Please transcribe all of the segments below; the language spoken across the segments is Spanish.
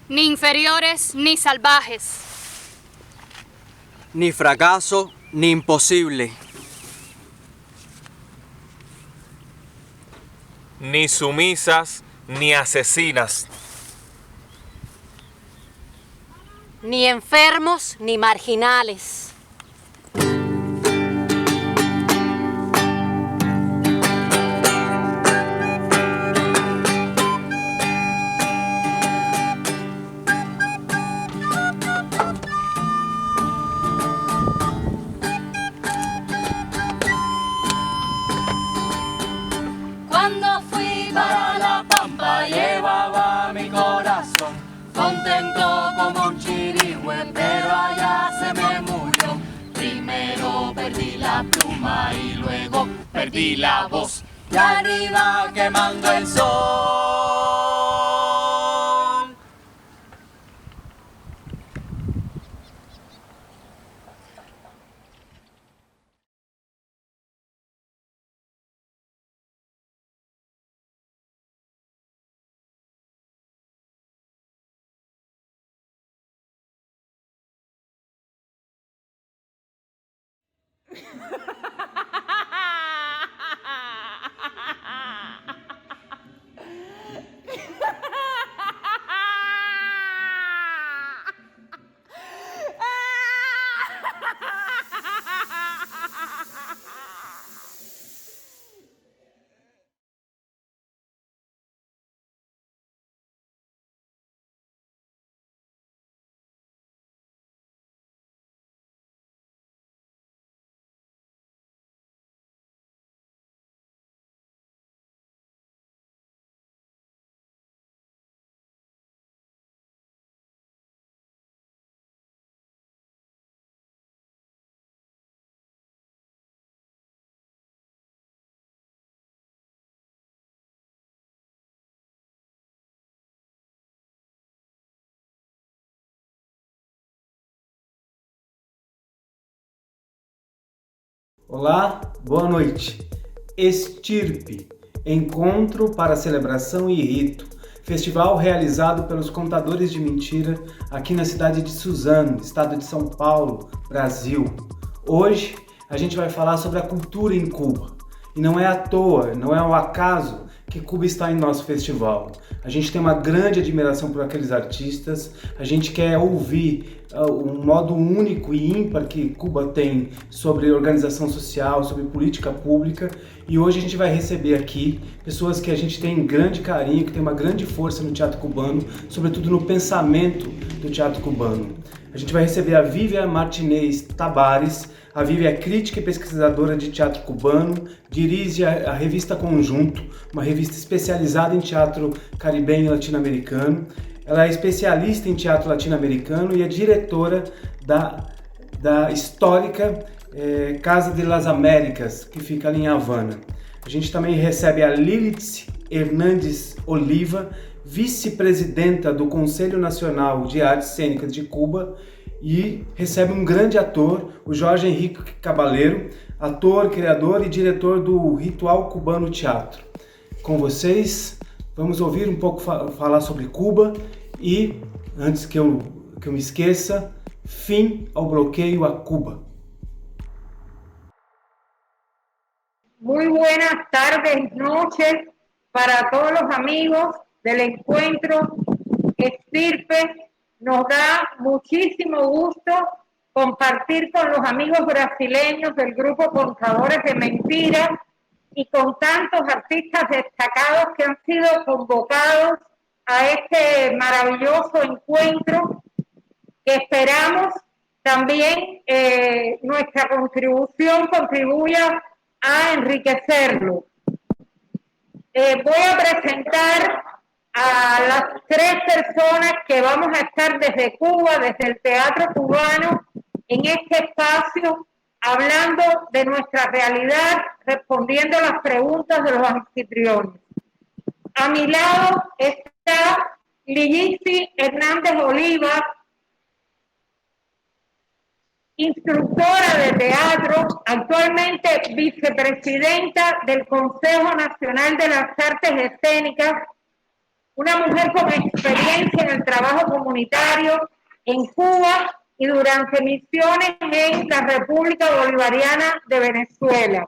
Ni inferiores ni salvajes. Ni fracaso ni imposible. Ni sumisas ni asesinas. Ni enfermos ni marginales. Cuando fui para la pampa llevaba mi corazón contento como un chirigüe, pero allá se me murió. Primero perdí la pluma y luego perdí la voz. Y arriba quemando el sol. Olá, boa noite. Estirpe, Encontro para Celebração e Rito, festival realizado pelos Contadores de Mentira aqui na cidade de Suzano, estado de São Paulo, Brasil. Hoje a gente vai falar sobre a cultura em Cuba. E não é à toa, não é ao acaso que Cuba está em nosso festival. A gente tem uma grande admiração por aqueles artistas, a gente quer ouvir um modo único e ímpar que Cuba tem sobre organização social, sobre política pública, e hoje a gente vai receber aqui pessoas que a gente tem grande carinho, que tem uma grande força no teatro cubano, sobretudo no pensamento do teatro cubano. A gente vai receber a Vivian Martinez Tabares. A Vivian é crítica e pesquisadora de teatro cubano, dirige a revista Conjunto, uma revista especializada em teatro caribenho e latino-americano. Ela é especialista em teatro latino-americano e é diretora da histórica Casa de las Américas, que fica ali em Havana. A gente também recebe a Lilith Hernandes Oliva, vice-presidenta do Conselho Nacional de Artes Cênicas de Cuba, e recebe um grande ator, o Jorge Henrique Cabaleiro, ator, criador e diretor do Ritual Cubano Teatro. Com vocês, vamos ouvir um pouco falar sobre Cuba e, antes que eu me esqueça, Fim ao bloqueio a Cuba. Muy buenas tardes, noches para todos los amigos del encuentro Estirpe. Nos da muchísimo gusto compartir con los amigos brasileños del grupo Contadores de Mentiras y con tantos artistas destacados que han sido convocados a este maravilloso encuentro, que esperamos también nuestra contribución contribuya a enriquecerlo. Voy a presentar a las 3 personas que vamos a estar desde Cuba, desde el Teatro Cubano, en este espacio, hablando de nuestra realidad, respondiendo las preguntas de los anfitriones. A mi lado está Lilicy Hernández Oliva, instructora de teatro, actualmente vicepresidenta del Consejo Nacional de las Artes Escénicas, una mujer con experiencia en el trabajo comunitario en Cuba y durante misiones en la República Bolivariana de Venezuela.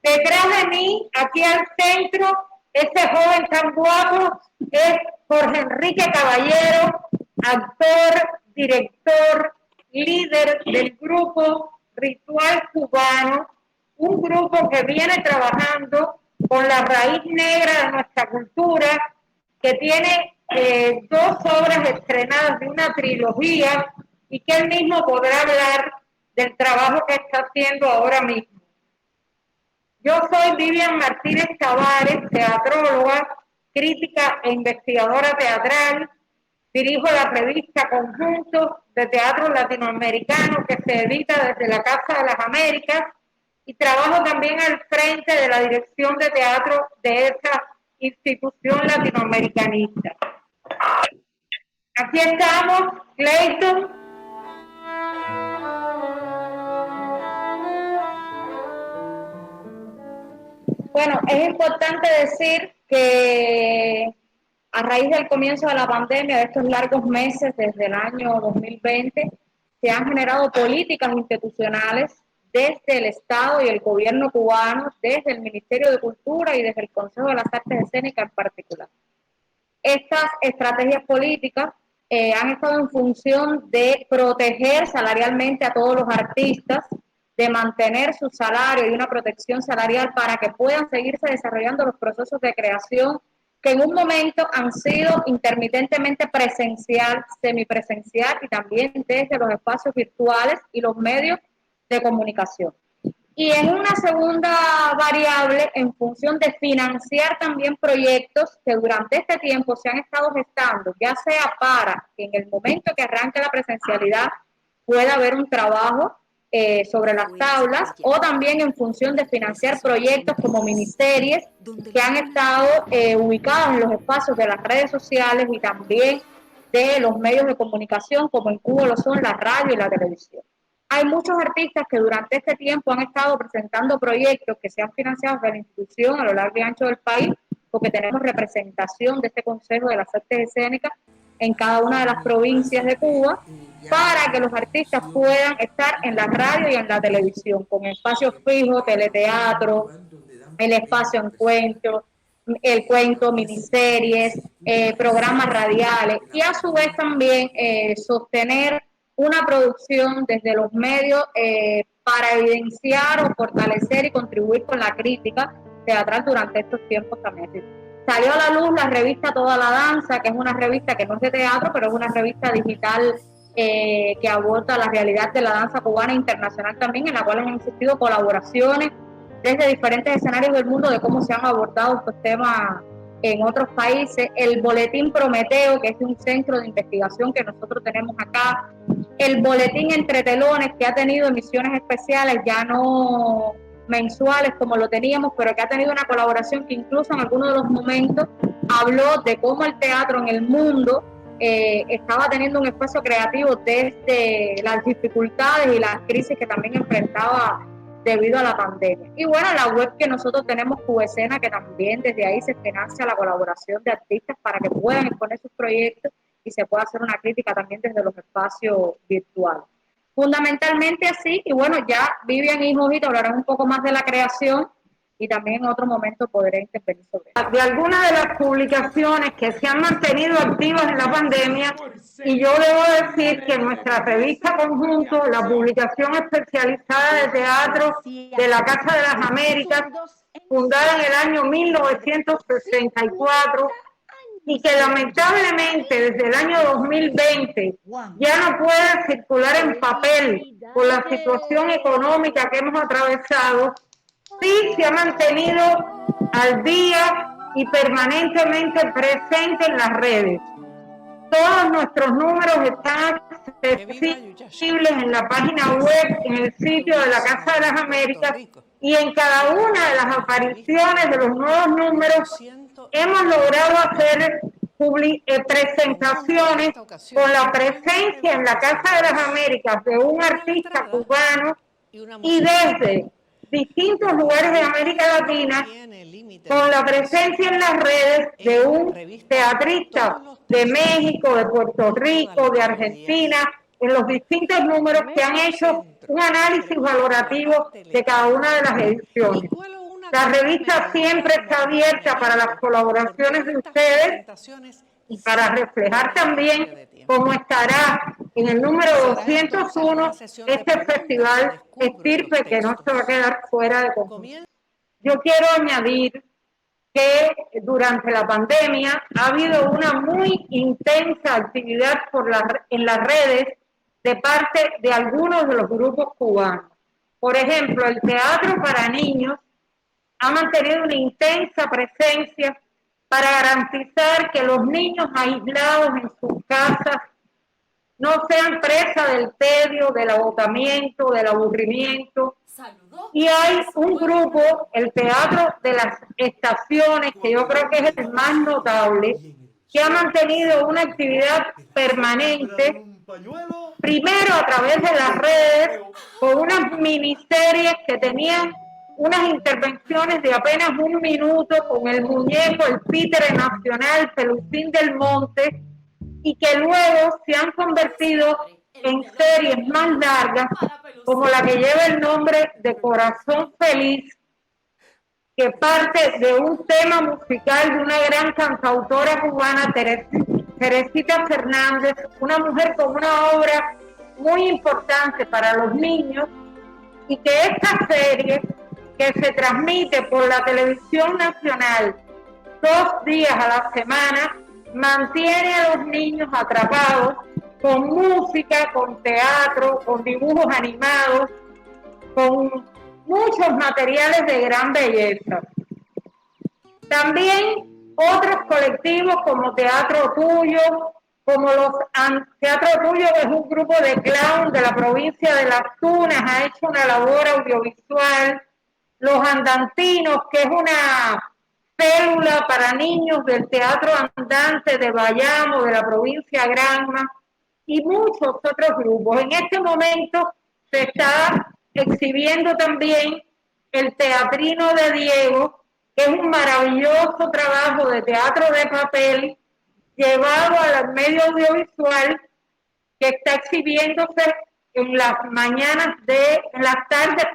Detrás de mí, aquí al centro, ese joven tan guapo es Jorge Enrique Caballero, actor, director, líder del grupo Ritual Cubano, un grupo que viene trabajando con la raíz negra de nuestra cultura, que tiene 2 obras estrenadas de una trilogía y que él mismo podrá hablar del trabajo que está haciendo ahora mismo. Yo soy Vivian Martínez Tavares, teatróloga, crítica e investigadora teatral. Dirijo la revista Conjuntos de Teatro Latinoamericano, que se edita desde la Casa de las Américas, y trabajo también al frente de la dirección de teatro de esa institución latinoamericanista. Aquí estamos, Clayton. Bueno, es importante decir que a raíz del comienzo de la pandemia, de estos largos meses desde el año 2020, se han generado políticas institucionales desde el Estado y el gobierno cubano, desde el Ministerio de Cultura y desde el Consejo de las Artes Escénicas en particular. Estas estrategias políticas han estado en función de proteger salarialmente a todos los artistas, de mantener su salario y una protección salarial para que puedan seguirse desarrollando los procesos de creación que en un momento han sido intermitentemente presencial, semipresencial y también desde los espacios virtuales y los medios de comunicación. Y en una segunda variable, en función de financiar también proyectos que durante este tiempo se han estado gestando, ya sea para que en el momento que arranque la presencialidad pueda haber un trabajo sobre las tablas, o también en función de financiar proyectos como miniseries que han estado ubicados en los espacios de las redes sociales y también de los medios de comunicación, como en Cuba lo son la radio y la televisión. Hay muchos artistas que durante este tiempo han estado presentando proyectos que se han financiado de la institución a lo largo y ancho del país, porque tenemos representación de este Consejo de las Artes Escénicas en cada una de las provincias de Cuba, para que los artistas puedan estar en la radio y en la televisión, con espacios fijos, teleteatro, el espacio encuentro, el cuento, miniseries, programas radiales, y a su vez también sostener una producción desde los medios para evidenciar o fortalecer y contribuir con la crítica teatral durante estos tiempos también. Salió a la luz la revista Toda la Danza, que es una revista que no es de teatro, pero es una revista digital que aborda la realidad de la danza cubana e internacional también, en la cual han existido colaboraciones desde diferentes escenarios del mundo de cómo se han abordado estos temas en otros países. El Boletín Prometeo, que es un centro de investigación que nosotros tenemos acá. El Boletín Entre Telones, que ha tenido emisiones especiales, ya no mensuales como lo teníamos, pero que ha tenido una colaboración que incluso en algunos de los momentos habló de cómo el teatro en el mundo estaba teniendo un espacio creativo desde las dificultades y las crisis que también enfrentaba debido a la pandemia. Y bueno, la web que nosotros tenemos, Cubescena, que también desde ahí se financia la colaboración de artistas para que puedan exponer sus proyectos y se puede hacer una crítica también desde los espacios virtuales. Fundamentalmente así, y bueno, ya Vivian y Jojito hablarán un poco más de la creación y también en otro momento podré intervenir sobre eso. De algunas de las publicaciones que se han mantenido activas en la pandemia, y yo debo decir que nuestra revista Conjunto, la publicación especializada de teatro de la Casa de las Américas, fundada en el año 1964, y que lamentablemente desde el año 2020 ya no puede circular en papel por la situación económica que hemos atravesado, sí se ha mantenido al día y permanentemente presente en las redes. Todos nuestros números están accesibles en la página web, en el sitio de la Casa de las Américas, y en cada una de las apariciones de los nuevos números hemos logrado hacer presentaciones con la presencia en la Casa de las Américas de un artista cubano y desde distintos lugares de América Latina, con la presencia en las redes de un teatrista de México, de Puerto Rico, de Argentina, en los distintos números que han hecho un análisis valorativo de cada una de las ediciones. La revista siempre está abierta para las colaboraciones de ustedes y para reflejar también cómo estará en el número 201 este festival Estirpe, que no se va a quedar fuera de concurso. Yo quiero añadir que durante la pandemia ha habido una muy intensa actividad en las redes de parte de algunos de los grupos cubanos. Por ejemplo, el Teatro para Niños ha mantenido una intensa presencia para garantizar que los niños aislados en sus casas no sean presa del tedio, del agotamiento, del aburrimiento. Y hay un grupo, el Teatro de las Estaciones, que yo creo que es el más notable, que ha mantenido una actividad permanente, primero a través de las redes, con unas miniseries que tenían unas intervenciones de apenas 1 minuto con el muñeco, el títere nacional, Pelusín del Monte, y que luego se han convertido en series más largas, como la que lleva el nombre de Corazón Feliz, que parte de un tema musical de una gran cantautora cubana, Teresita Fernández, una mujer con una obra muy importante para los niños, y que esta serie, que se transmite por la televisión nacional 2 días a la semana, mantiene a los niños atrapados con música, con teatro, con dibujos animados, con muchos materiales de gran belleza. También otros colectivos como Teatro Tuyo, Teatro Tuyo, que es un grupo de clown de la provincia de Las Tunas, ha hecho una labor audiovisual. Los Andantinos, que es una célula para niños del Teatro Andante de Bayamo, de la provincia de Granma, y muchos otros grupos. En este momento se está exhibiendo también el Teatrino de Diego, que es un maravilloso trabajo de teatro de papel llevado al medio audiovisual, que está exhibiéndose en las tardes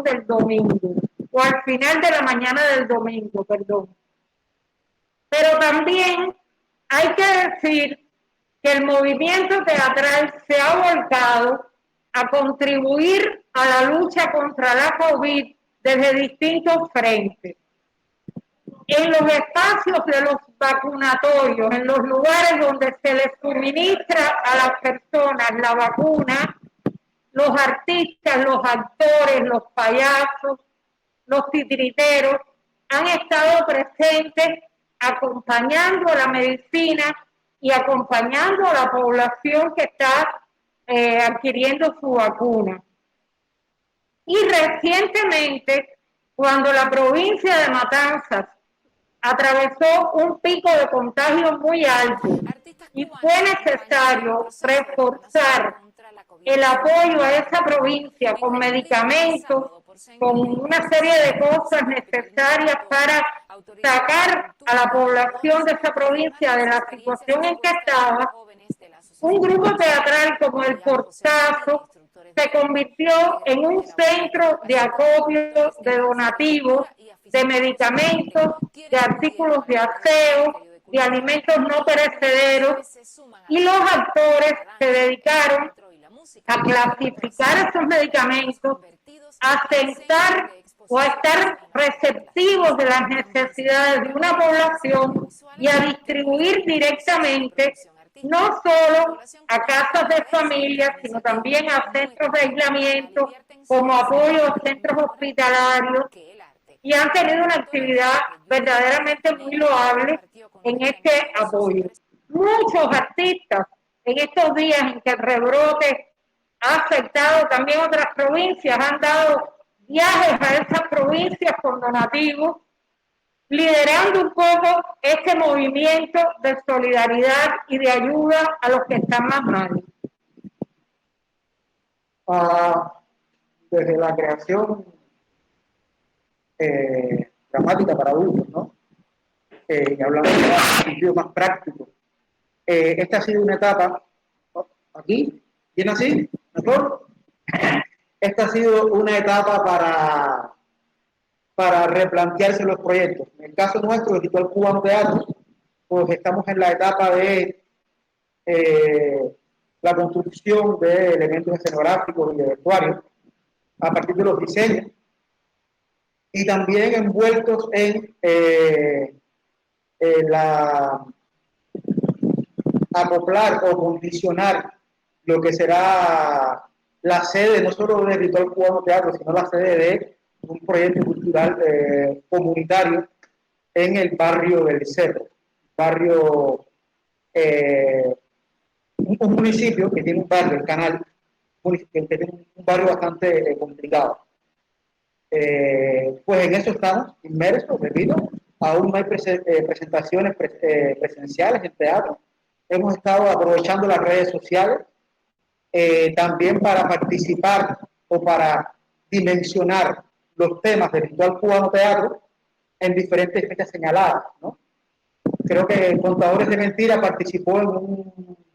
del domingo, o al final de la mañana del domingo, Pero también hay que decir que el movimiento teatral se ha volcado a contribuir a la lucha contra la COVID desde distintos frentes. En los espacios de los vacunatorios, en los lugares donde se les suministra a las personas la vacuna, los artistas, los actores, los payasos, los titiriteros han estado presentes acompañando a la medicina y acompañando a la población que está adquiriendo su vacuna. Y recientemente, cuando la provincia de Matanzas atravesó un pico de contagio muy alto y fue necesario reforzar el apoyo a esa provincia con medicamentos, con una serie de cosas necesarias para sacar a la población de esa provincia de la situación en que estaba, un grupo teatral como el Portazo se convirtió en un centro de acopio de donativos, de medicamentos, de artículos de aseo, de alimentos no perecederos, y los actores se dedicaron a clasificar esos medicamentos, a sentar o a estar receptivos de las necesidades de una población y a distribuir directamente no solo a casas de familias, sino también a centros de aislamiento, como apoyo a centros hospitalarios, y han tenido una actividad verdaderamente muy loable en este apoyo. Muchos artistas en estos días en que el rebrote ha afectado también otras provincias, han dado viajes a esas provincias con donativos, liderando un poco este movimiento de solidaridad y de ayuda a los que están más mal. Desde la creación dramática para adultos, ¿no? Y hablando de un sentido más práctico, esta ha sido una etapa, aquí, ¿bien así? ¿Mejor? Esta ha sido una etapa para replantearse los proyectos. En el caso nuestro, el Ritual Cubano Teatro, pues estamos en la etapa de la construcción de elementos escenográficos y de vestuarios a partir de los diseños, y también envueltos en acoplar o condicionar lo que será la sede no solo del Ritual Cubano Teatro, sino la sede de un proyecto cultural comunitario en el barrio del Cerro, un municipio que tiene un barrio, el Canal, que tiene un barrio bastante complicado. Pues en eso estamos inmersos, repito, aún no hay presentaciones presenciales en teatro. Hemos estado aprovechando las redes sociales también para participar o para dimensionar los temas del Ritual Cubano Teatro en diferentes fechas señaladas, ¿no? Creo que Contadores de Mentira participó en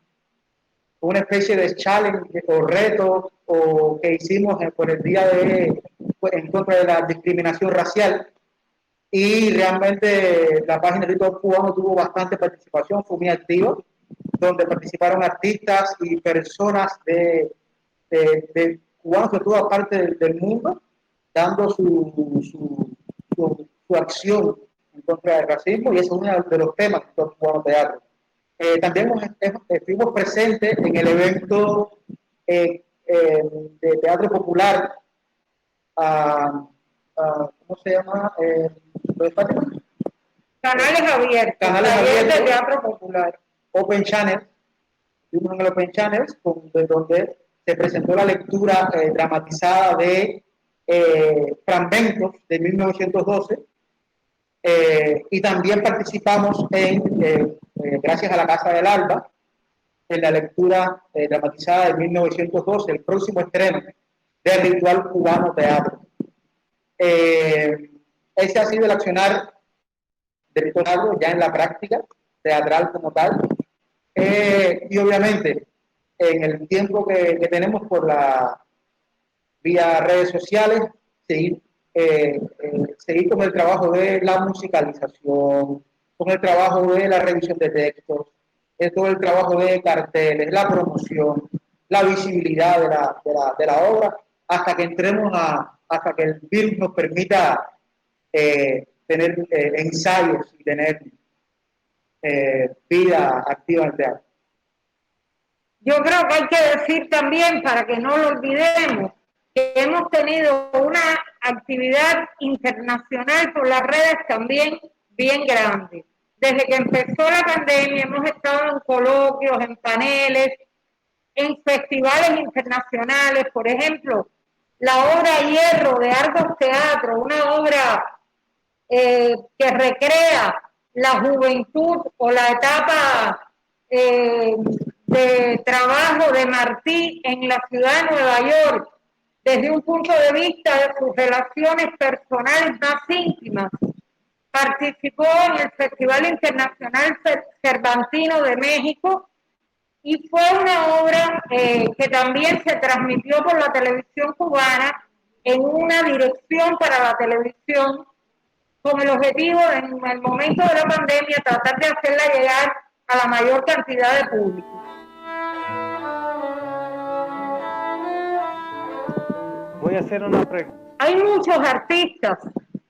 una especie de challenge o reto o que hicimos por el día en contra de la discriminación racial, y realmente la página de Ritual Cubano tuvo bastante participación, fue muy activa, donde participaron artistas y personas de cubanos de toda parte del mundo, dando su acción en contra del racismo, y ese es uno de los temas del Ritual Cubano Teatro. También estuvimos presentes en el evento de teatro popular, ¿cómo se llama? Canales abiertos, Canales abiertos de teatro popular. Open Channel, estuvimos en el Open Channel, donde se presentó la lectura dramatizada de Fragmentos de 1912, y también participamos gracias a la Casa del Alba, en la lectura dramatizada de 1912, el próximo estreno del Ritual Cubano Teatro. Ese ha sido el accionar del teatro ya en la práctica teatral como tal, y obviamente en el tiempo que tenemos por la vía redes sociales, seguir con el trabajo de la musicalización, con el trabajo de la revisión de textos, todo el trabajo de carteles, la promoción, la visibilidad de la obra, hasta que entremos hasta que el virus nos permita tener ensayos y tener vida activa en el teatro. Yo creo que hay que decir también, para que no lo olvidemos, que hemos tenido una actividad internacional por las redes también bien grande. Desde que empezó la pandemia hemos estado en coloquios, en paneles, en festivales internacionales. Por ejemplo, la obra Hierro de Argos Teatro, una obra que recrea la juventud o la etapa de trabajo de Martí en la ciudad de Nueva York, desde un punto de vista de sus relaciones personales más íntimas. Participó en el Festival Internacional Cervantino de México y fue una obra que también se transmitió por la televisión cubana en una dirección para la televisión, con el objetivo en el momento de la pandemia tratar de hacerla llegar a la mayor cantidad de público. Voy a hacer una pregunta. Hay muchos artistas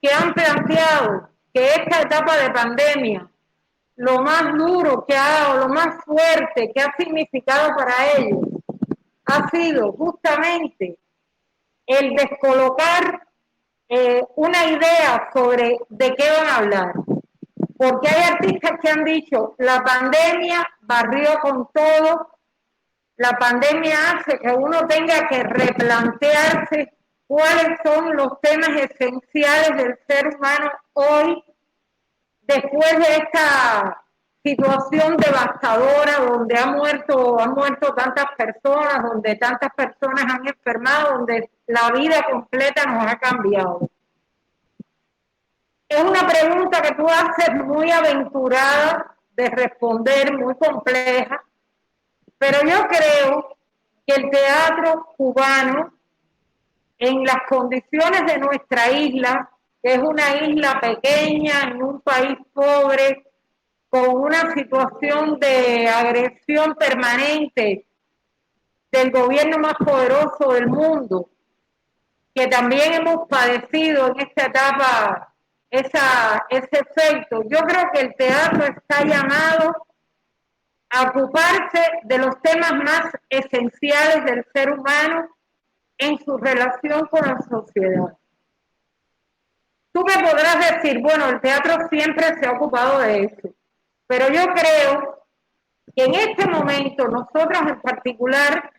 que han planteado que esta etapa de pandemia, lo más duro que ha, o lo más fuerte que ha significado para ellos, ha sido justamente el descolocar una idea sobre de qué van a hablar. Porque hay artistas que han dicho, la pandemia barrió con todo, la pandemia hace que uno tenga que replantearse cuáles son los temas esenciales del ser humano hoy, después de esta situación devastadora donde han muerto tantas personas, donde tantas personas han enfermado, donde la vida completa nos ha cambiado. Es una pregunta que tú haces muy aventurada de responder, muy compleja, pero yo creo que el teatro cubano, en las condiciones de nuestra isla, que es una isla pequeña, en un país pobre, con una situación de agresión permanente del gobierno más poderoso del mundo, que también hemos padecido en esta etapa ese efecto. Yo creo que el teatro está llamado a ocuparse de los temas más esenciales del ser humano en su relación con la sociedad. Tú me podrás decir, bueno, el teatro siempre se ha ocupado de eso, pero yo creo que en este momento nosotros en particular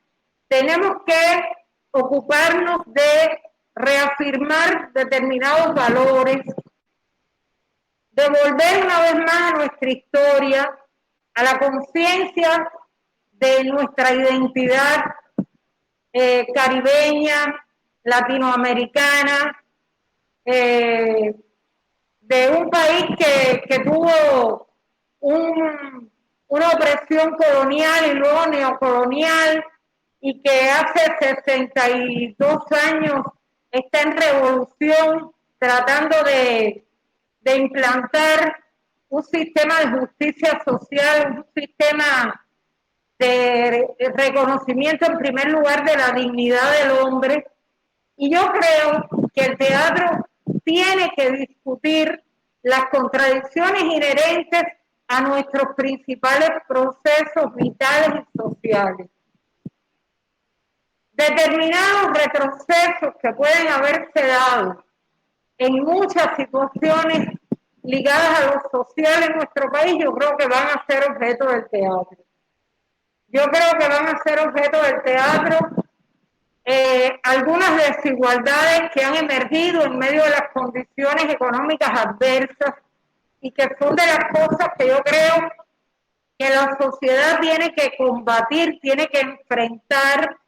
tenemos que ocuparnos de reafirmar determinados valores, de volver una vez más a nuestra historia, a la conciencia de nuestra identidad caribeña, latinoamericana, de un país que tuvo una opresión colonial y luego neocolonial y que hace 62 años está en revolución tratando de implantar un sistema de justicia social, un sistema de reconocimiento en primer lugar de la dignidad del hombre. Y yo creo que el teatro tiene que discutir las contradicciones inherentes a nuestros principales procesos vitales y sociales. Determinados retrocesos que pueden haberse dado en muchas situaciones ligadas a lo social en nuestro país, yo creo que van a ser objeto del teatro. Yo creo que van a ser objeto del teatro algunas desigualdades que han emergido en medio de las condiciones económicas adversas y que son de las cosas que yo creo que la sociedad tiene que combatir, tiene que enfrentar,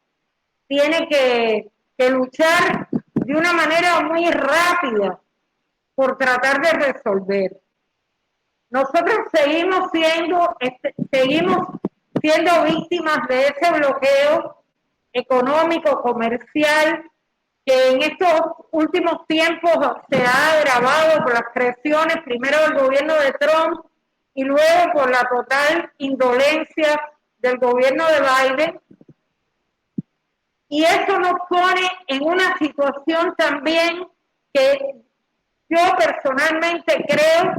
tiene que luchar de una manera muy rápida por tratar de resolver. Nosotros seguimos siendo víctimas de ese bloqueo económico, comercial, que en estos últimos tiempos se ha agravado por las presiones, primero del gobierno de Trump y luego por la total indolencia del gobierno de Biden. Y eso nos pone en una situación también que yo personalmente creo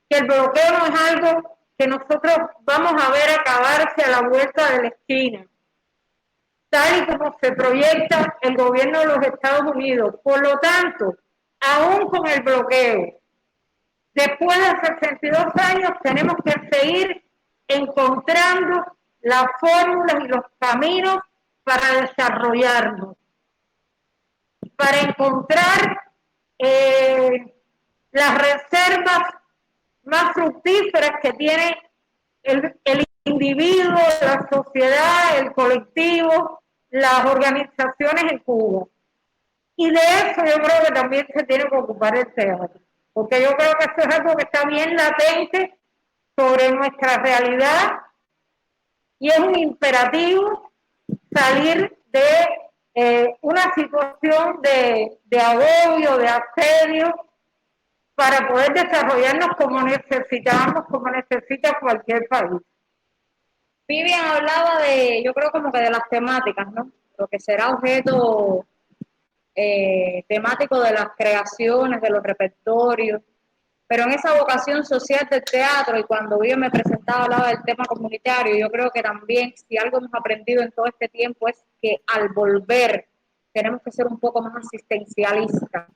que el bloqueo no es algo que nosotros vamos a ver acabarse a la vuelta de la esquina, tal y como se proyecta el gobierno de los Estados Unidos. Por lo tanto, aún con el bloqueo, después de 62 años tenemos que seguir encontrando las fórmulas y los caminos para desarrollarnos, para encontrar las reservas más fructíferas que tiene el individuo, la sociedad, el colectivo, las organizaciones en Cuba. Y de eso yo creo que también se tiene que ocupar el teatro, porque yo creo que eso es algo que está bien latente sobre nuestra realidad y es un imperativo salir de una situación de agobio, de asedio, para poder desarrollarnos como necesitamos, como necesita cualquier país. Vivian hablaba de, yo creo como que de las temáticas, ¿no? Lo que será objeto temático de las creaciones, de los repertorios, pero en esa vocación social del teatro, y cuando Vivian me presentaba hablaba del tema comunitario, yo creo que también si algo hemos aprendido en todo este tiempo es que al volver tenemos que ser un poco más asistencialistas,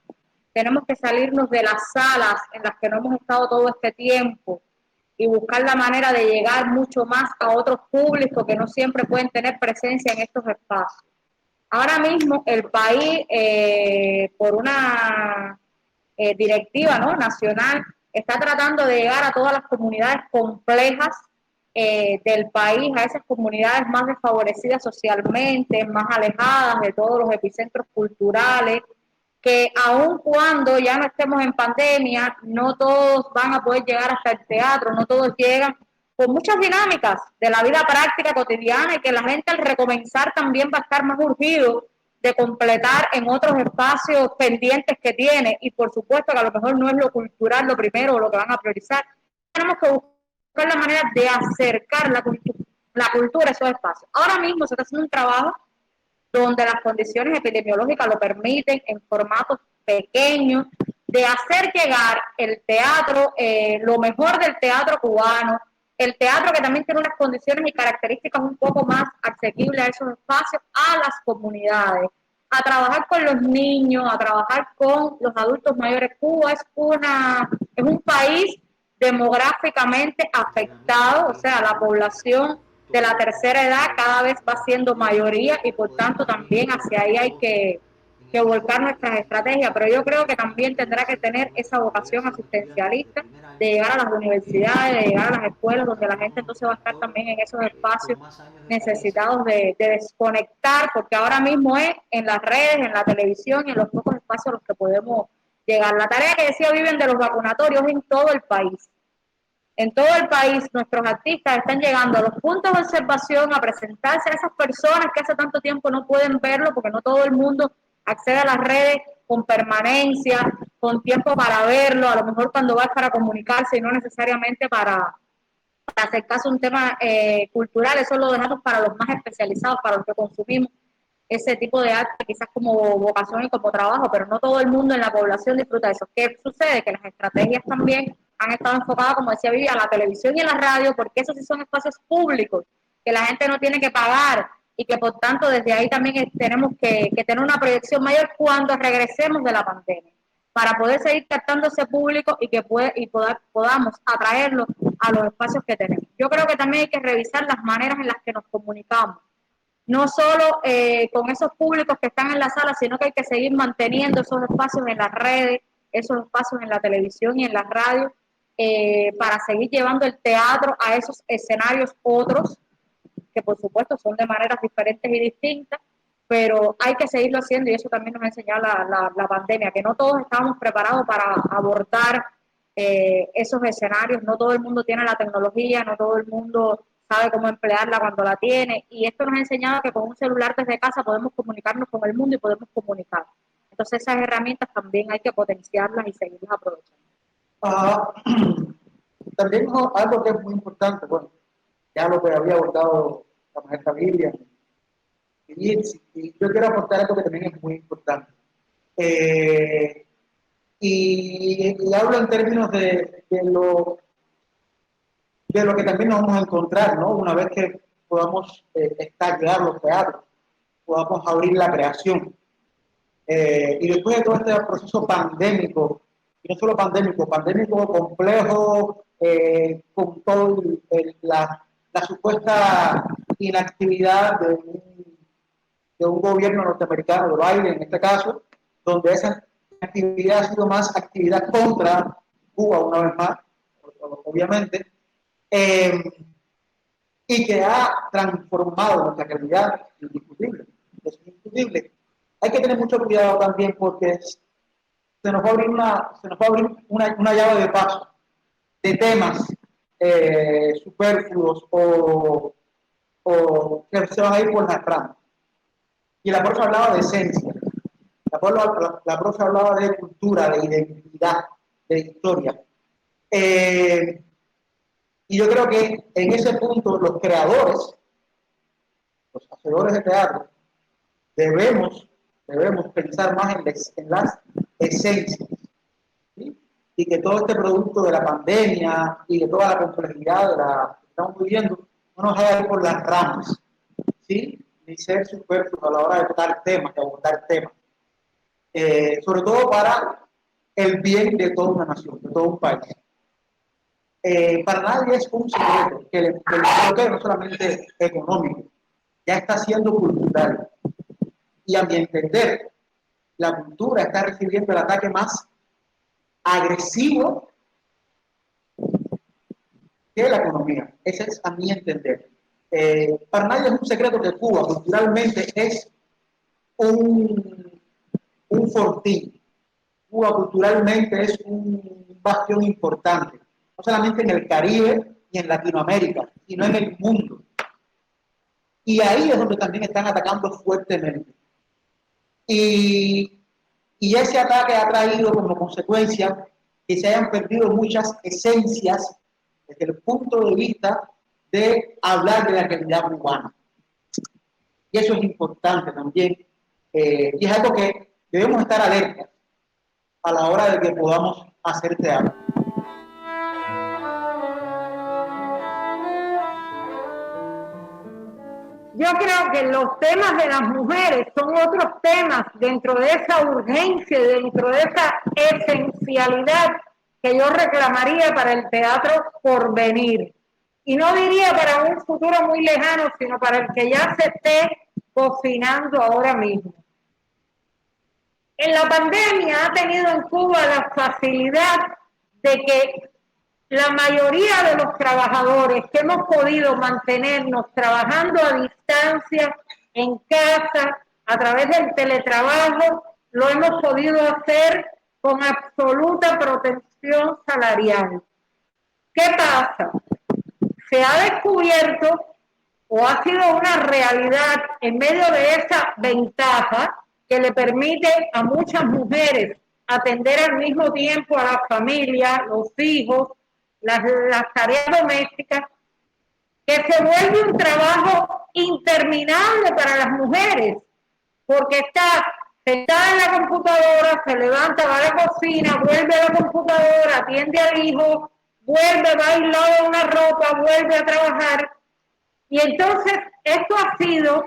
tenemos que salirnos de las salas en las que no hemos estado todo este tiempo y buscar la manera de llegar mucho más a otros públicos que no siempre pueden tener presencia en estos espacios. Ahora mismo el país, por una directiva, ¿no?, nacional, está tratando de llegar a todas las comunidades complejas del país, a esas comunidades más desfavorecidas socialmente, más alejadas de todos los epicentros culturales, que aun cuando ya no estemos en pandemia, no todos van a poder llegar hasta el teatro, no todos llegan, con muchas dinámicas de la vida práctica cotidiana, y que la gente al recomenzar también va a estar más urgido de completar en otros espacios pendientes que tiene, y por supuesto que a lo mejor no es lo cultural lo primero o lo que van a priorizar. Tenemos que buscar la manera de acercar la cultura a esos espacios. Ahora mismo se está haciendo un trabajo donde las condiciones epidemiológicas lo permiten, en formatos pequeños, de hacer llegar el teatro, lo mejor del teatro cubano, el teatro que también tiene unas condiciones y características un poco más asequibles a esos espacios, a las comunidades, a trabajar con los niños, a trabajar con los adultos mayores. Cuba es un país demográficamente afectado, o sea, la población de la tercera edad cada vez va siendo mayoría, y por tanto también hacia ahí hay que volcar nuestras estrategias, pero yo creo que también tendrá que tener esa vocación asistencialista de llegar a las universidades, de llegar a las escuelas, donde la gente entonces va a estar también en esos espacios necesitados de desconectar, porque ahora mismo es en las redes, en la televisión y en los pocos espacios a los que podemos llegar. La tarea que decía Vivian de los vacunatorios en todo el país. En todo el país nuestros artistas están llegando a los puntos de observación a presentarse a esas personas que hace tanto tiempo no pueden verlo, porque no todo el mundo accede a las redes con permanencia, con tiempo para verlo, a lo mejor cuando va para comunicarse y no necesariamente para acercarse a un tema cultural. Eso lo dejamos para los más especializados, para los que consumimos ese tipo de arte quizás como vocación y como trabajo, pero no todo el mundo en la población disfruta de eso. ¿Qué sucede? Que las estrategias también han estado enfocadas, como decía Vivi, a la televisión y a la radio, porque esos sí son espacios públicos que la gente no tiene que pagar, y que por tanto desde ahí también tenemos que tener una proyección mayor cuando regresemos de la pandemia, para poder seguir captando ese público y que podamos atraerlo a los espacios que tenemos. Yo creo que también hay que revisar las maneras en las que nos comunicamos, no solo con esos públicos que están en la sala, sino que hay que seguir manteniendo esos espacios en las redes, esos espacios en la televisión y en la radio, para seguir llevando el teatro a esos escenarios otros, que por supuesto son de maneras diferentes y distintas, pero hay que seguirlo haciendo, y eso también nos ha enseñado la pandemia, que no todos estábamos preparados para abordar esos escenarios, no todo el mundo tiene la tecnología, no todo el mundo sabe cómo emplearla cuando la tiene, y esto nos ha enseñado que con un celular desde casa podemos comunicarnos con el mundo y podemos comunicar. Entonces esas herramientas también hay que potenciarlas y seguirlas aprovechando. También algo que es muy importante, bueno, ya lo que había abordado la maestra Vivian, y yo quiero aportar algo que también es muy importante. Y hablo en términos de lo que también nos vamos a encontrar, ¿no? Una vez que podamos estallar los teatros, podamos abrir la creación. Y después de todo este proceso pandémico, y no solo pandémico complejo, con todo la supuesta inactividad de un gobierno norteamericano, de Biden en este caso, donde esa actividad ha sido más actividad contra Cuba, una vez más, obviamente, y que ha transformado nuestra calidad, indiscutible. Es indiscutible. Hay que tener mucho cuidado también, porque se nos va a abrir una llave de paso de temas superfluos o o que se van a ir por las ramas. Y la profe hablaba de esencia, la profe hablaba de cultura, de identidad, de historia. Y yo creo que en ese punto los creadores, los hacedores de teatro, debemos pensar más en las esencias, ¿sí? Y que todo este producto de la pandemia y de toda la complejidad de la que estamos viviendo no nos haga ir por las ramas, ¿sí? Ni ser superfluos a la hora de tocar temas, de abordar temas. Sobre todo para el bien de toda una nación, de todo un país. Para nadie es un secreto que el bloqueo no solamente económico, ya está siendo cultural. Y a mi entender, la cultura está recibiendo el ataque más agresivo que la economía. Ese es a mi entender. Para nadie es un secreto que Cuba culturalmente es un fortín. Cuba culturalmente es un bastión importante, no solamente en el Caribe y en Latinoamérica, sino en el mundo. Y ahí es donde también están atacando fuertemente. Y ese ataque ha traído como consecuencia que se hayan perdido muchas esencias desde el punto de vista de hablar de la realidad cubana. Y eso es importante también. Y es algo que debemos estar alertas a la hora de que podamos hacer teatro. Yo creo que los temas de las mujeres son otros temas dentro de esa urgencia, dentro de esa esencialidad que yo reclamaría para el teatro por venir. Y no diría para un futuro muy lejano, sino para el que ya se esté cocinando ahora mismo. En la pandemia ha tenido en Cuba la facilidad de que la mayoría de los trabajadores que hemos podido mantenernos trabajando a distancia, en casa, a través del teletrabajo, lo hemos podido hacer con absoluta protección salarial. ¿Qué pasa? Se ha descubierto o ha sido una realidad en medio de esa ventaja que le permite a muchas mujeres atender al mismo tiempo a la familia, los hijos, las tareas domésticas, que se vuelve un trabajo interminable para las mujeres, porque está sentada en la computadora, se levanta, va a la cocina, vuelve a la computadora, atiende al hijo, vuelve, va y lava una ropa, vuelve a trabajar. Y entonces esto ha sido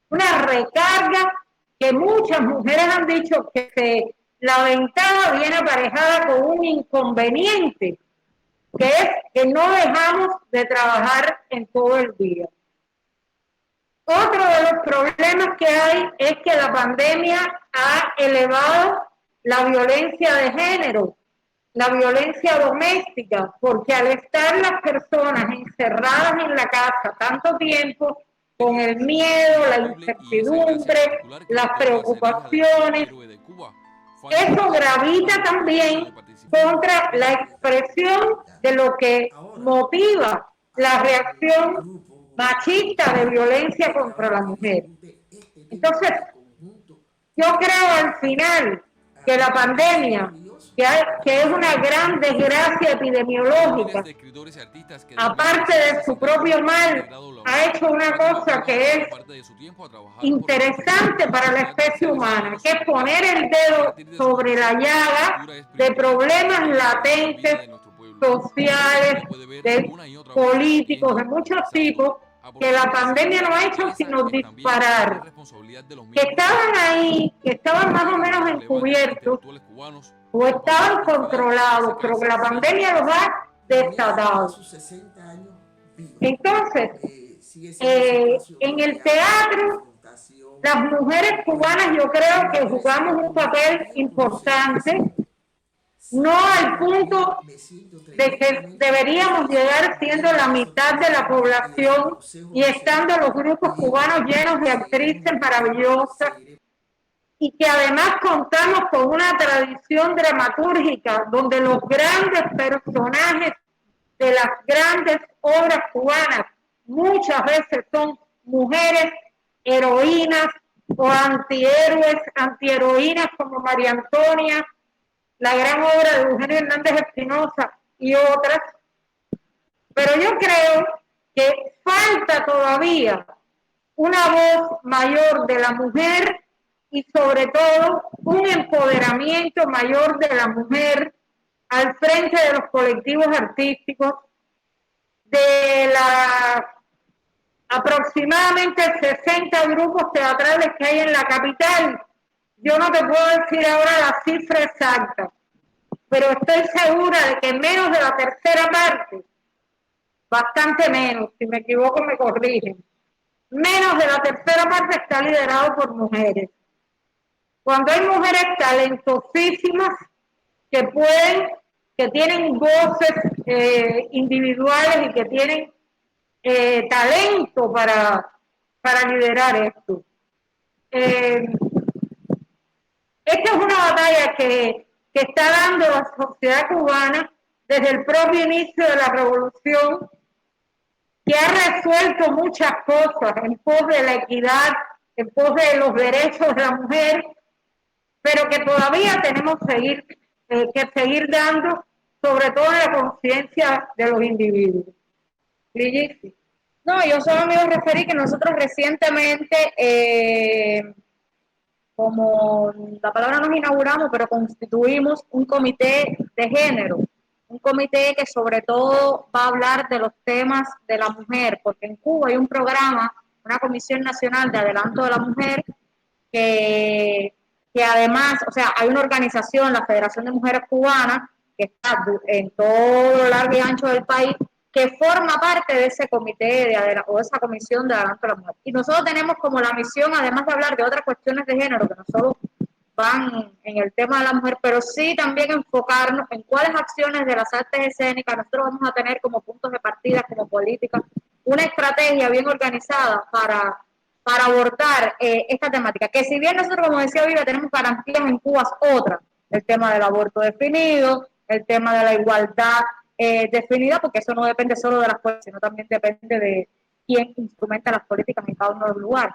una recarga que muchas mujeres han dicho que la ventaja viene aparejada con un inconveniente, que es que no dejamos de trabajar en todo el día. Otro de los problemas que hay es que la pandemia ha elevado la violencia de género, la violencia doméstica, porque al estar las personas encerradas en la casa tanto tiempo, con el miedo, la incertidumbre, las preocupaciones, eso gravita también contra la expresión de lo que motiva la reacción machista de violencia contra la mujer. Entonces, yo creo al final que la pandemia, que es una gran desgracia epidemiológica, aparte de su propio mal, ha hecho una cosa que es interesante para la especie humana, que es poner el dedo sobre la llaga de problemas latentes, sociales, políticos, de muchos tipos, que la pandemia no ha hecho sino disparar, que estaban ahí, que estaban más o menos encubiertos o estaban controlados, pero que la pandemia los ha desatado. Entonces, en el teatro, las mujeres cubanas yo creo que jugamos un papel importante, no al punto de que deberíamos llegar siendo la mitad de la población y estando los grupos cubanos llenos de actrices maravillosas, y que además contamos con una tradición dramatúrgica donde los grandes personajes de las grandes obras cubanas muchas veces son mujeres heroínas o antihéroes, antiheroínas como María Antonia, la gran obra de Eugenio Hernández Espinosa y otras, pero yo creo que falta todavía una voz mayor de la mujer y sobre todo un empoderamiento mayor de la mujer al frente de los colectivos artísticos, de la aproximadamente 60 grupos teatrales que hay en la capital. Yo no te puedo decir ahora la cifra exacta, pero estoy segura de que menos de la tercera parte, bastante menos, si me equivoco me corrigen, menos de la tercera parte está liderado por mujeres. Cuando hay mujeres talentosísimas que pueden, que tienen voces individuales y que tienen talento para liderar esto. Esta es una batalla que está dando la sociedad cubana desde el propio inicio de la revolución, que ha resuelto muchas cosas en pos de la equidad, en pos de los derechos de la mujer, pero que todavía tenemos que seguir dando, sobre todo en la conciencia de los individuos. Lili. No, yo solo me iba a referir que nosotros recientemente, como la palabra nos inauguramos, pero constituimos un comité de género, un comité que sobre todo va a hablar de los temas de la mujer, porque en Cuba hay un programa, una Comisión Nacional de Adelanto de la Mujer, que además, o sea, hay una organización, la Federación de Mujeres Cubanas, que está en todo lo largo y ancho del país, que forma parte de ese comité o de esa comisión de adelanto de la mujer. Y nosotros tenemos como la misión, además de hablar de otras cuestiones de género, que no solo van en el tema de la mujer, pero sí también enfocarnos en cuáles acciones de las artes escénicas nosotros vamos a tener como puntos de partida, como política, una estrategia bien organizada para abordar esta temática. Que si bien nosotros, como decía Viva, tenemos garantías en Cuba, otras, el tema del aborto definido, el tema de la igualdad definida, porque eso no depende solo de las fuerzas, sino también depende de quién instrumenta las políticas en cada uno de los lugares,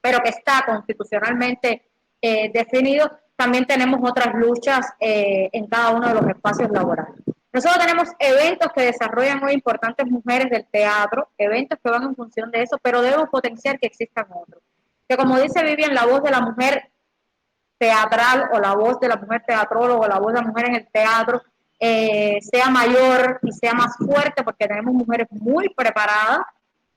pero que está constitucionalmente definido. También tenemos otras luchas en cada uno de los espacios laborales. Nosotros tenemos eventos que desarrollan muy importantes mujeres del teatro, eventos que van en función de eso, pero debemos potenciar que existan otros. Que como dice Vivian, la voz de la mujer teatral o la voz de la mujer teatróloga o la voz de la mujer en el teatro sea mayor y sea más fuerte, porque tenemos mujeres muy preparadas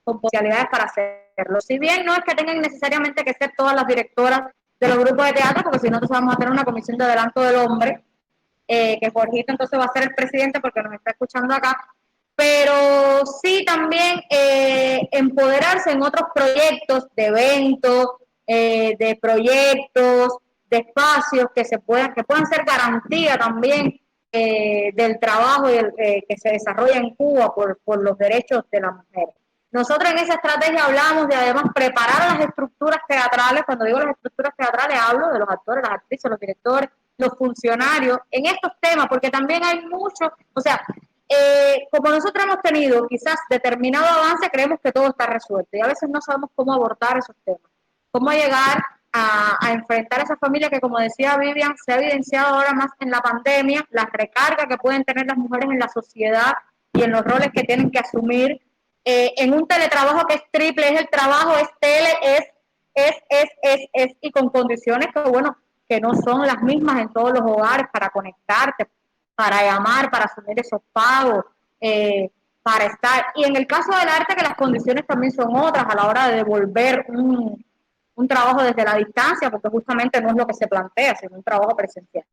con potencialidades para hacerlo. Si bien no es que tengan necesariamente que ser todas las directoras de los grupos de teatro, porque si no, entonces vamos a tener una comisión de adelanto del hombre, que Jorgito entonces va a ser el presidente porque nos está escuchando acá, pero sí también empoderarse en otros proyectos de eventos, de proyectos, de espacios que puedan ser garantía también del trabajo que se desarrolla en Cuba por los derechos de la mujer. Nosotros en esa estrategia hablamos de además preparar las estructuras teatrales. Cuando digo las estructuras teatrales hablo de los actores, las actrices, los directores, los funcionarios en estos temas, porque también hay mucho, o sea, como nosotros hemos tenido quizás determinado avance, creemos que todo está resuelto y a veces no sabemos cómo abordar esos temas, cómo llegar a enfrentar a esa familia que, como decía Vivian, se ha evidenciado ahora más en la pandemia, la recarga que pueden tener las mujeres en la sociedad y en los roles que tienen que asumir en un teletrabajo que es triple, es el trabajo, es tele, es y con condiciones que, bueno, que no son las mismas en todos los hogares para conectarte, para llamar, para asumir esos pagos, para estar. Y en el caso del arte, que las condiciones también son otras a la hora de devolver un trabajo desde la distancia, porque justamente no es lo que se plantea, sino un trabajo presencial.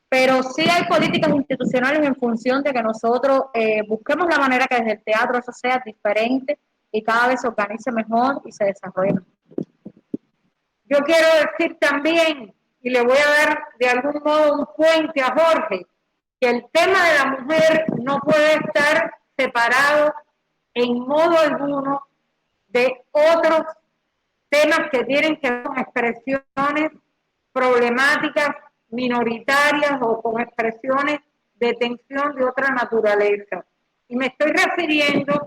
Pero sí hay políticas institucionales en función de que nosotros busquemos la manera que desde el teatro eso sea diferente y cada vez se organice mejor y se desarrolle mejor. Yo quiero decir también, y le voy a dar de algún modo un puente a Jorge, que el tema de la mujer no puede estar separado en modo alguno de otros temas que tienen que ver con expresiones problemáticas minoritarias o con expresiones de tensión de otra naturaleza. Y me estoy refiriendo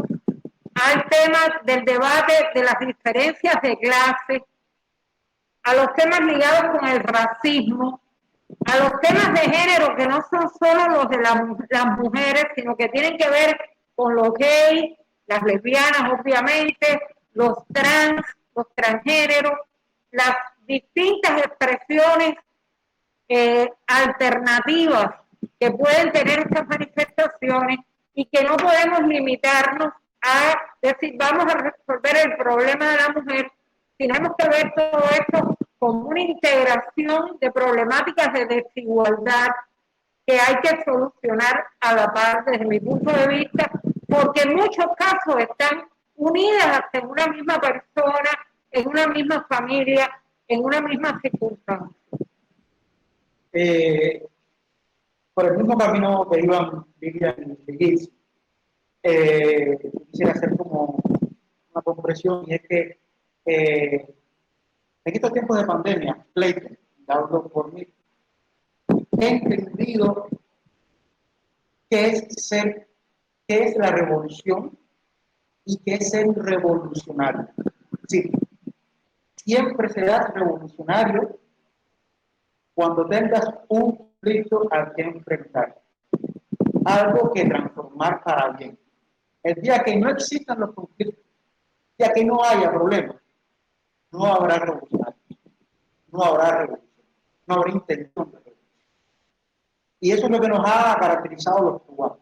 al tema del debate de las diferencias de clase, a los temas ligados con el racismo, a los temas de género que no son solo los de las mujeres, sino que tienen que ver con los gays, las lesbianas, obviamente, los trans, los transgéneros, las distintas expresiones alternativas que pueden tener estas manifestaciones y que no podemos limitarnos a decir vamos a resolver el problema de la mujer. Tenemos que ver todo esto como una integración de problemáticas de desigualdad que hay que solucionar a la par desde mi punto de vista, porque en muchos casos están unidas en una misma persona, en una misma familia, en una misma circunstancia. Por el mismo camino que iban Vivian y Liz, quisiera hacer como una comprensión, y es que en estos tiempos de pandemia, Clayton, hablo por mí, he entendido qué es la revolución y qué es ser revolucionario. Sí, siempre serás revolucionario cuando tengas un conflicto al que enfrentar, algo que transformar para bien. El día que no existan los conflictos, el día que no haya problemas, no habrá revolucionario, no habrá revolución, no habrá intención de revolución. Y eso es lo que nos ha caracterizado a los cubanos.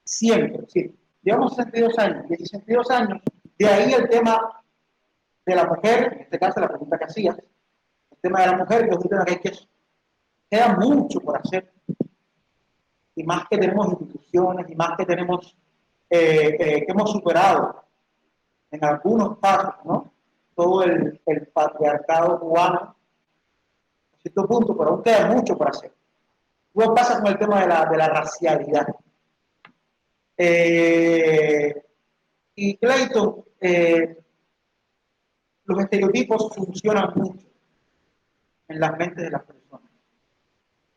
Siempre, sí. Llevamos 62 años, 62 años, de ahí el tema de la mujer, en este caso la pregunta que hacías, el tema de la mujer, que es un tema que hay que queda mucho por hacer, y más que tenemos instituciones, y más que tenemos, que hemos superado en algunos pasos, ¿no? Todo el patriarcado cubano, a cierto punto, pero aún queda mucho por hacer. Luego pasa con el tema de la racialidad. Y Clayton, los estereotipos funcionan mucho en las mentes de las personas.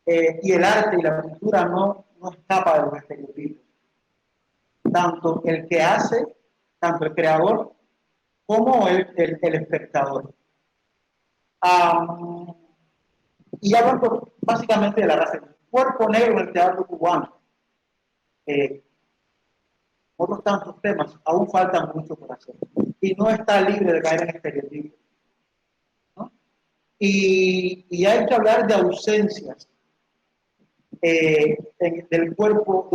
Y el arte y la cultura no escapa de los estereotipos. Tanto el que hace, tanto el creador, como el espectador. Y hablando básicamente de la raza, el cuerpo negro en el teatro cubano, otros tantos temas, aún faltan mucho por hacer. Y no está libre de caer en estereotipos, ¿no? Y hay que hablar de ausencias de un cuerpo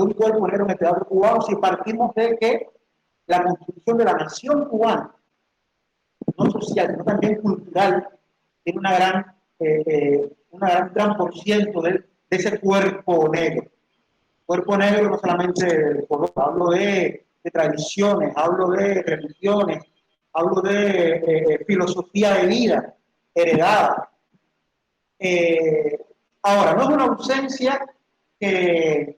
negro en el teatro cubano si partimos de que la construcción de la nación cubana, no social, sino también cultural, tiene un gran por ciento de ese cuerpo negro. Cuerpo negro no solamente de color, hablo de tradiciones, hablo de religiones, hablo de filosofía de vida heredada. Ahora, no es una ausencia que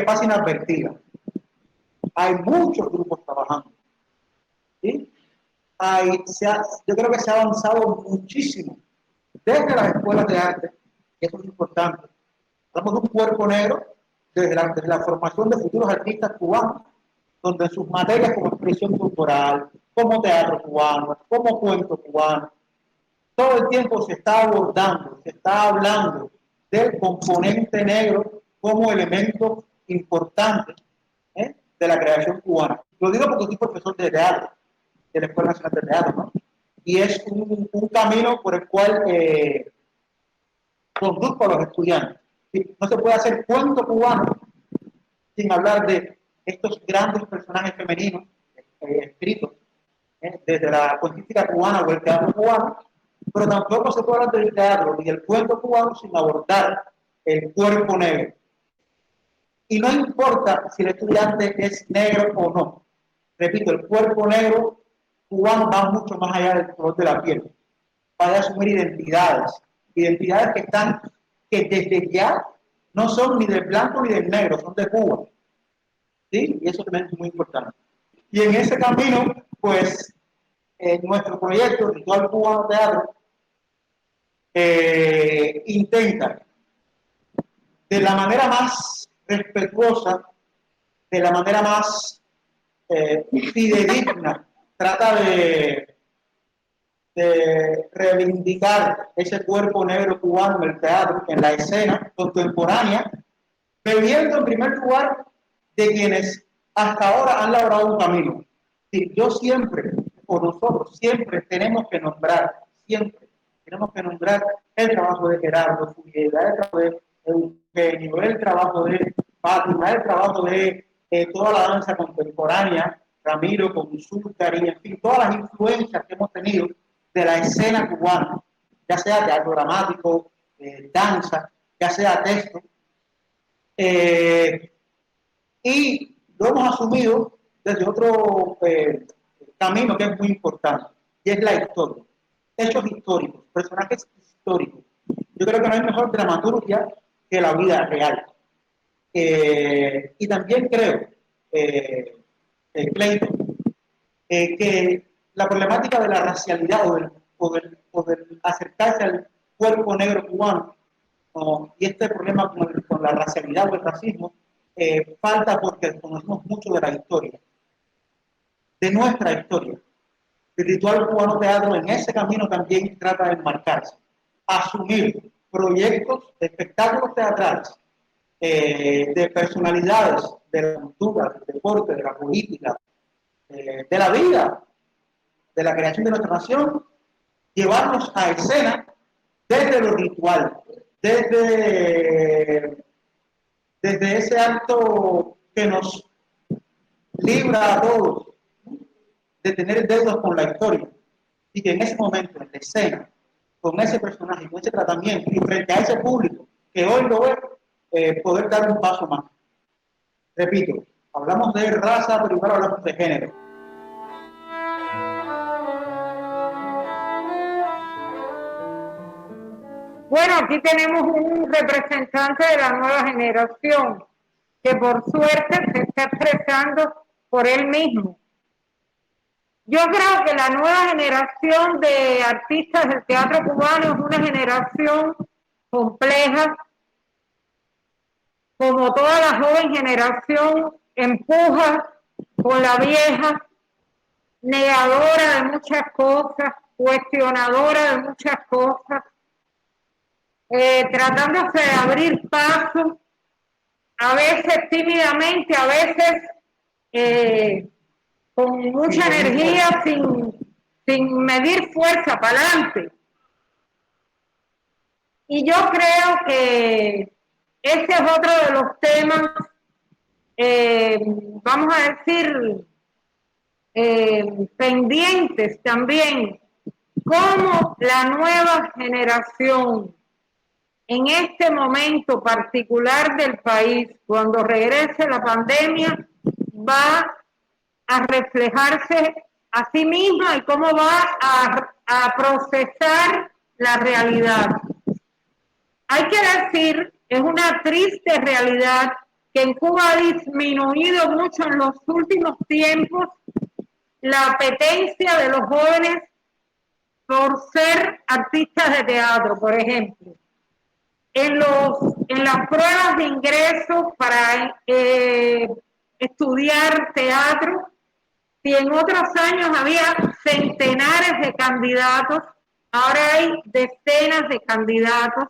pase inadvertida. Hay muchos grupos trabajando, ¿sí? Yo creo que se ha avanzado muchísimo desde las escuelas de arte, y eso es importante. Hablamos de un cuerpo negro desde la formación de futuros artistas cubanos, donde en sus materias como expresión cultural, como teatro cubano, como cuento cubano, todo el tiempo se está abordando, se está hablando del componente negro como elemento importante de la creación cubana. Lo digo porque soy profesor de teatro, de la Escuela Nacional de Teatro, ¿no? Y es un camino por el cual conduzco a los estudiantes. No se puede hacer cuento cubano sin hablar de estos grandes personajes femeninos escritos desde la cuentística cubana o el teatro cubano, pero tampoco se puede hablar del teatro ni del cuento cubano sin abordar el cuerpo negro. Y no importa si el estudiante es negro o no. Repito, el cuerpo negro cubano va mucho más allá del color de la piel. Va a asumir identidades que desde ya no son ni del blanco ni del negro, son de Cuba. ¿Sí? Y eso también es muy importante. Y en ese camino, pues, nuestro proyecto, Ritual Cubano Teatro, intenta, de la manera más respetuosa, de la manera más fidedigna, trata de reivindicar ese cuerpo negro cubano en el teatro, en la escena contemporánea, bebiendo en primer lugar de quienes hasta ahora han labrado un camino. Sí, yo siempre, o nosotros siempre tenemos que nombrar el trabajo de Gerardo Fuguera, el trabajo de Eugenio, el trabajo de Fátima, el trabajo de toda la danza contemporánea, Ramiro con Zúcar, y en fin, todas las influencias que hemos tenido de la escena cubana, ya sea teatro dramático, danza, ya sea texto, y lo hemos asumido desde otro camino que es muy importante, y es la historia. Hechos históricos, personajes históricos. Yo creo que no hay mejor dramaturgia que la vida real. Y también creo, Clayton, que la problemática de la racialidad o del acercarse al cuerpo negro cubano, y este problema con la racialidad o el racismo, falta porque conocemos mucho de la historia, de nuestra historia. El Ritual Cubano Teatro en ese camino también trata de enmarcarse, asumir proyectos de espectáculos teatrales, de personalidades de la cultura, del deporte, de la política, de la vida, de la creación de nuestra nación, llevarnos a escena desde lo ritual, desde ese acto que nos libra a todos de tener deudas con la historia, y que en ese momento, en la escena, con ese personaje, con ese tratamiento, y frente a ese público que hoy lo ve, poder dar un paso más. Repito, hablamos de raza, pero igual hablamos de género. Bueno, aquí tenemos un representante de la nueva generación que por suerte se está expresando por él mismo. Yo creo que la nueva generación de artistas del teatro cubano es una generación compleja, como toda la joven generación, empuja con la vieja, negadora de muchas cosas, cuestionadora de muchas cosas, tratándose de abrir paso, a veces tímidamente, a veces con mucha energía, sin medir fuerza para adelante. Y yo creo que ese es otro de los temas, vamos a decir, pendientes también, cómo la nueva generación en este momento particular del país, cuando regrese la pandemia, va a reflejarse a sí misma y cómo va a procesar la realidad. Hay que decir, es una triste realidad que en Cuba ha disminuido mucho en los últimos tiempos la apetencia de los jóvenes por ser artistas de teatro, por ejemplo. En las pruebas de ingreso para estudiar teatro, si en otros años había centenares de candidatos, ahora hay decenas de candidatos,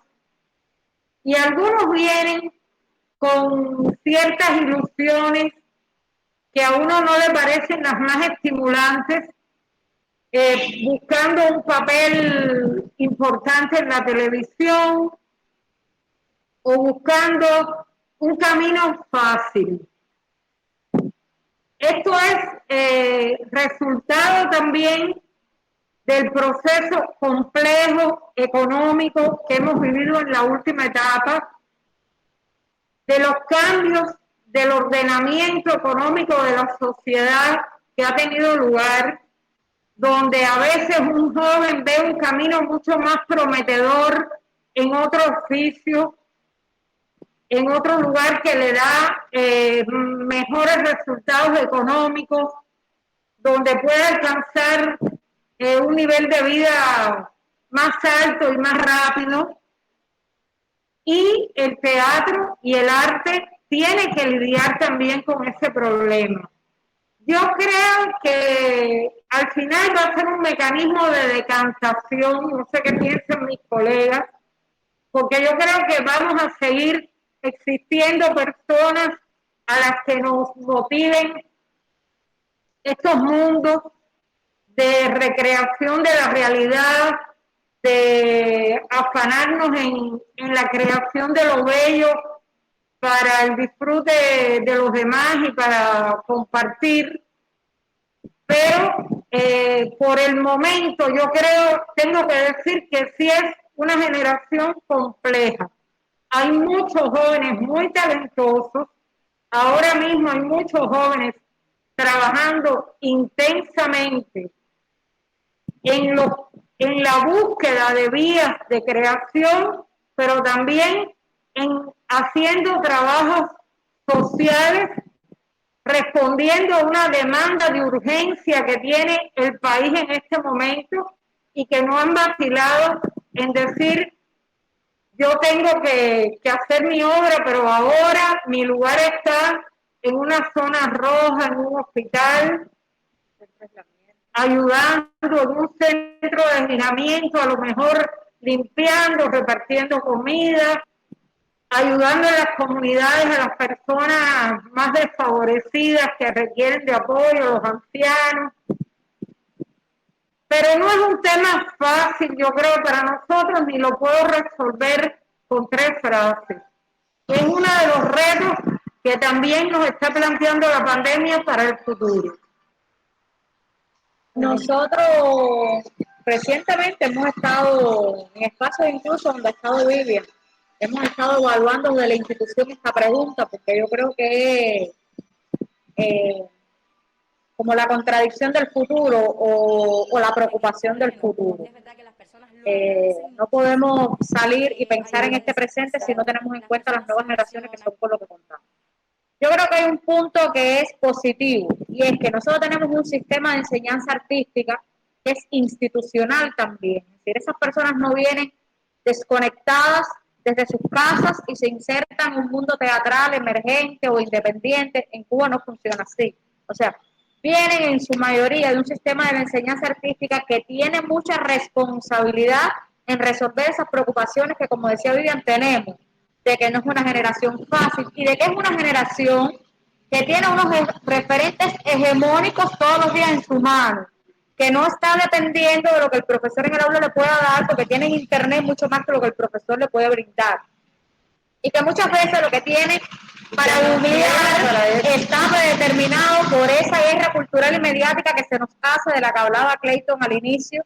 y algunos vienen con ciertas ilusiones que a uno no le parecen las más estimulantes, buscando un papel importante en la televisión o buscando un camino fácil. Esto es resultado también del proceso complejo económico que hemos vivido en la última etapa, de los cambios del ordenamiento económico de la sociedad que ha tenido lugar, donde a veces un joven ve un camino mucho más prometedor en otro oficio, en otro lugar que le da mejores resultados económicos, donde puede alcanzar un nivel de vida más alto y más rápido. Y el teatro y el arte tienen que lidiar también con ese problema Yo creo que al final va a ser un mecanismo de decantación, no sé qué piensan mis colegas, porque yo creo que vamos a seguir existiendo personas a las que nos motiven estos mundos de recreación de la realidad, de afanarnos en la creación de lo bello para el disfrute de los demás y para compartir. Pero por el momento yo tengo que decir que sí es una generación compleja. Hay muchos jóvenes muy talentosos, ahora mismo hay muchos jóvenes trabajando intensamente en la búsqueda de vías de creación, pero también haciendo trabajos sociales, respondiendo a una demanda de urgencia que tiene el país en este momento y que no han vacilado en decir, yo tengo que hacer mi obra, pero ahora mi lugar está en una zona roja, en un hospital, ayudando en un centro de aislamiento, a lo mejor limpiando, repartiendo comida, ayudando en las comunidades a las personas más desfavorecidas que requieren de apoyo, los ancianos. Pero no es un tema fácil, yo creo, para nosotros, ni lo puedo resolver con 3 frases. Es uno de los retos que también nos está planteando la pandemia para el futuro. Nosotros recientemente hemos estado en espacios incluso donde ha estado Vivian, hemos estado evaluando desde la institución esta pregunta, porque yo creo que como la contradicción del futuro o la preocupación del futuro. No podemos salir y pensar en este presente si no tenemos en cuenta las nuevas generaciones que son por lo que contamos. Yo creo que hay un punto que es positivo, y es que nosotros tenemos un sistema de enseñanza artística que es institucional también. Es decir, esas personas no vienen desconectadas desde sus casas y se insertan en un mundo teatral emergente o independiente. En Cuba no funciona así. O sea, vienen en su mayoría de un sistema de la enseñanza artística que tiene mucha responsabilidad en resolver esas preocupaciones que, como decía Vivian, tenemos, de que no es una generación fácil y de que es una generación que tiene unos referentes hegemónicos todos los días en su mano, que no está dependiendo de lo que el profesor en el aula le pueda dar, porque tienen internet mucho más que lo que el profesor le puede brindar. Y que muchas veces lo que tiene para googlear está predeterminado por esa guerra cultural y mediática que se nos hace, de la que hablaba Clayton al inicio,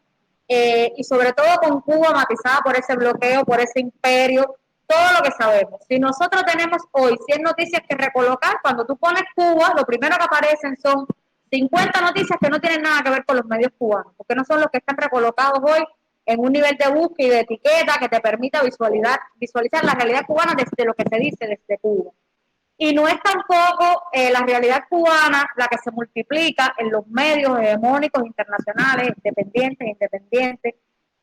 y sobre todo con Cuba matizada por ese bloqueo, por ese imperio, todo lo que sabemos. Si nosotros tenemos hoy 100 noticias que recolocar, cuando tú pones Cuba, lo primero que aparecen son 50 noticias que no tienen nada que ver con los medios cubanos, porque no son los que están recolocados hoy en un nivel de búsqueda y de etiqueta que te permita visualizar la realidad cubana desde lo que se dice desde Cuba. Y no es tampoco la realidad cubana la que se multiplica en los medios hegemónicos internacionales, independientes,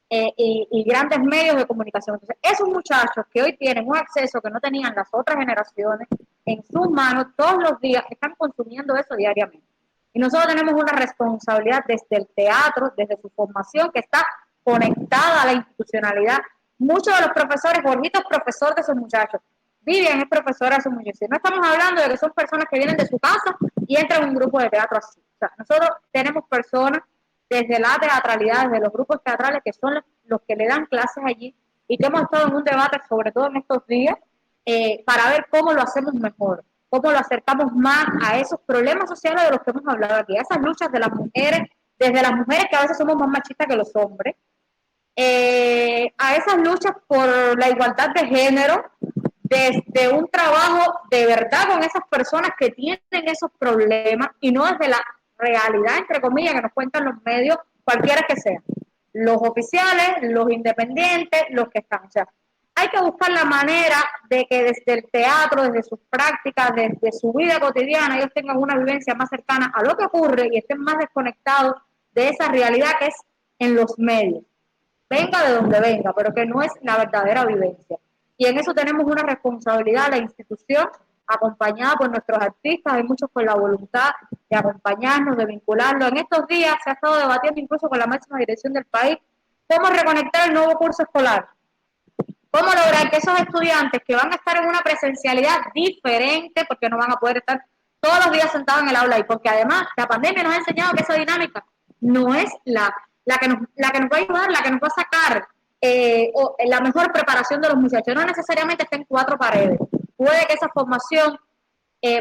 y grandes medios de comunicación. Entonces, esos muchachos que hoy tienen un acceso que no tenían las otras generaciones en sus manos todos los días, están consumiendo eso diariamente. Y nosotros tenemos una responsabilidad desde el teatro, desde su formación, que está conectada a la institucionalidad. Muchos de los profesores, Jorgito es profesor de esos muchachos, Vivian es profesora de esos muchachos. No estamos hablando de que son personas que vienen de su casa y entran en un grupo de teatro así. O sea, nosotros tenemos personas desde la teatralidad, desde los grupos teatrales, que son los que le dan clases allí, y que hemos estado en un debate, sobre todo en estos días, para ver cómo lo hacemos mejor, cómo lo acercamos más a esos problemas sociales de los que hemos hablado aquí, a esas luchas de las mujeres, desde las mujeres que a veces somos más machistas que los hombres, a esas luchas por la igualdad de género, desde un trabajo de verdad con esas personas que tienen esos problemas y no desde la realidad, entre comillas, que nos cuentan los medios, cualquiera que sean, los oficiales, los independientes, los que están. O sea, hay que buscar la manera de que desde el teatro, desde sus prácticas, desde su vida cotidiana, ellos tengan una vivencia más cercana a lo que ocurre y estén más desconectados de esa realidad que es en los medios. Venga de donde venga, pero que no es la verdadera vivencia. Y en eso tenemos una responsabilidad, la institución, acompañada por nuestros artistas, hay muchos con la voluntad de acompañarnos, de vincularlo. En estos días se ha estado debatiendo incluso con la máxima dirección del país cómo reconectar el nuevo curso escolar. ¿Cómo lograr que esos estudiantes que van a estar en una presencialidad diferente, porque no van a poder estar todos los días sentados en el aula, y porque además la pandemia nos ha enseñado que esa dinámica no es la que nos va a ayudar, la que nos va a sacar la mejor preparación de los muchachos? No necesariamente está en cuatro paredes. Puede que esa formación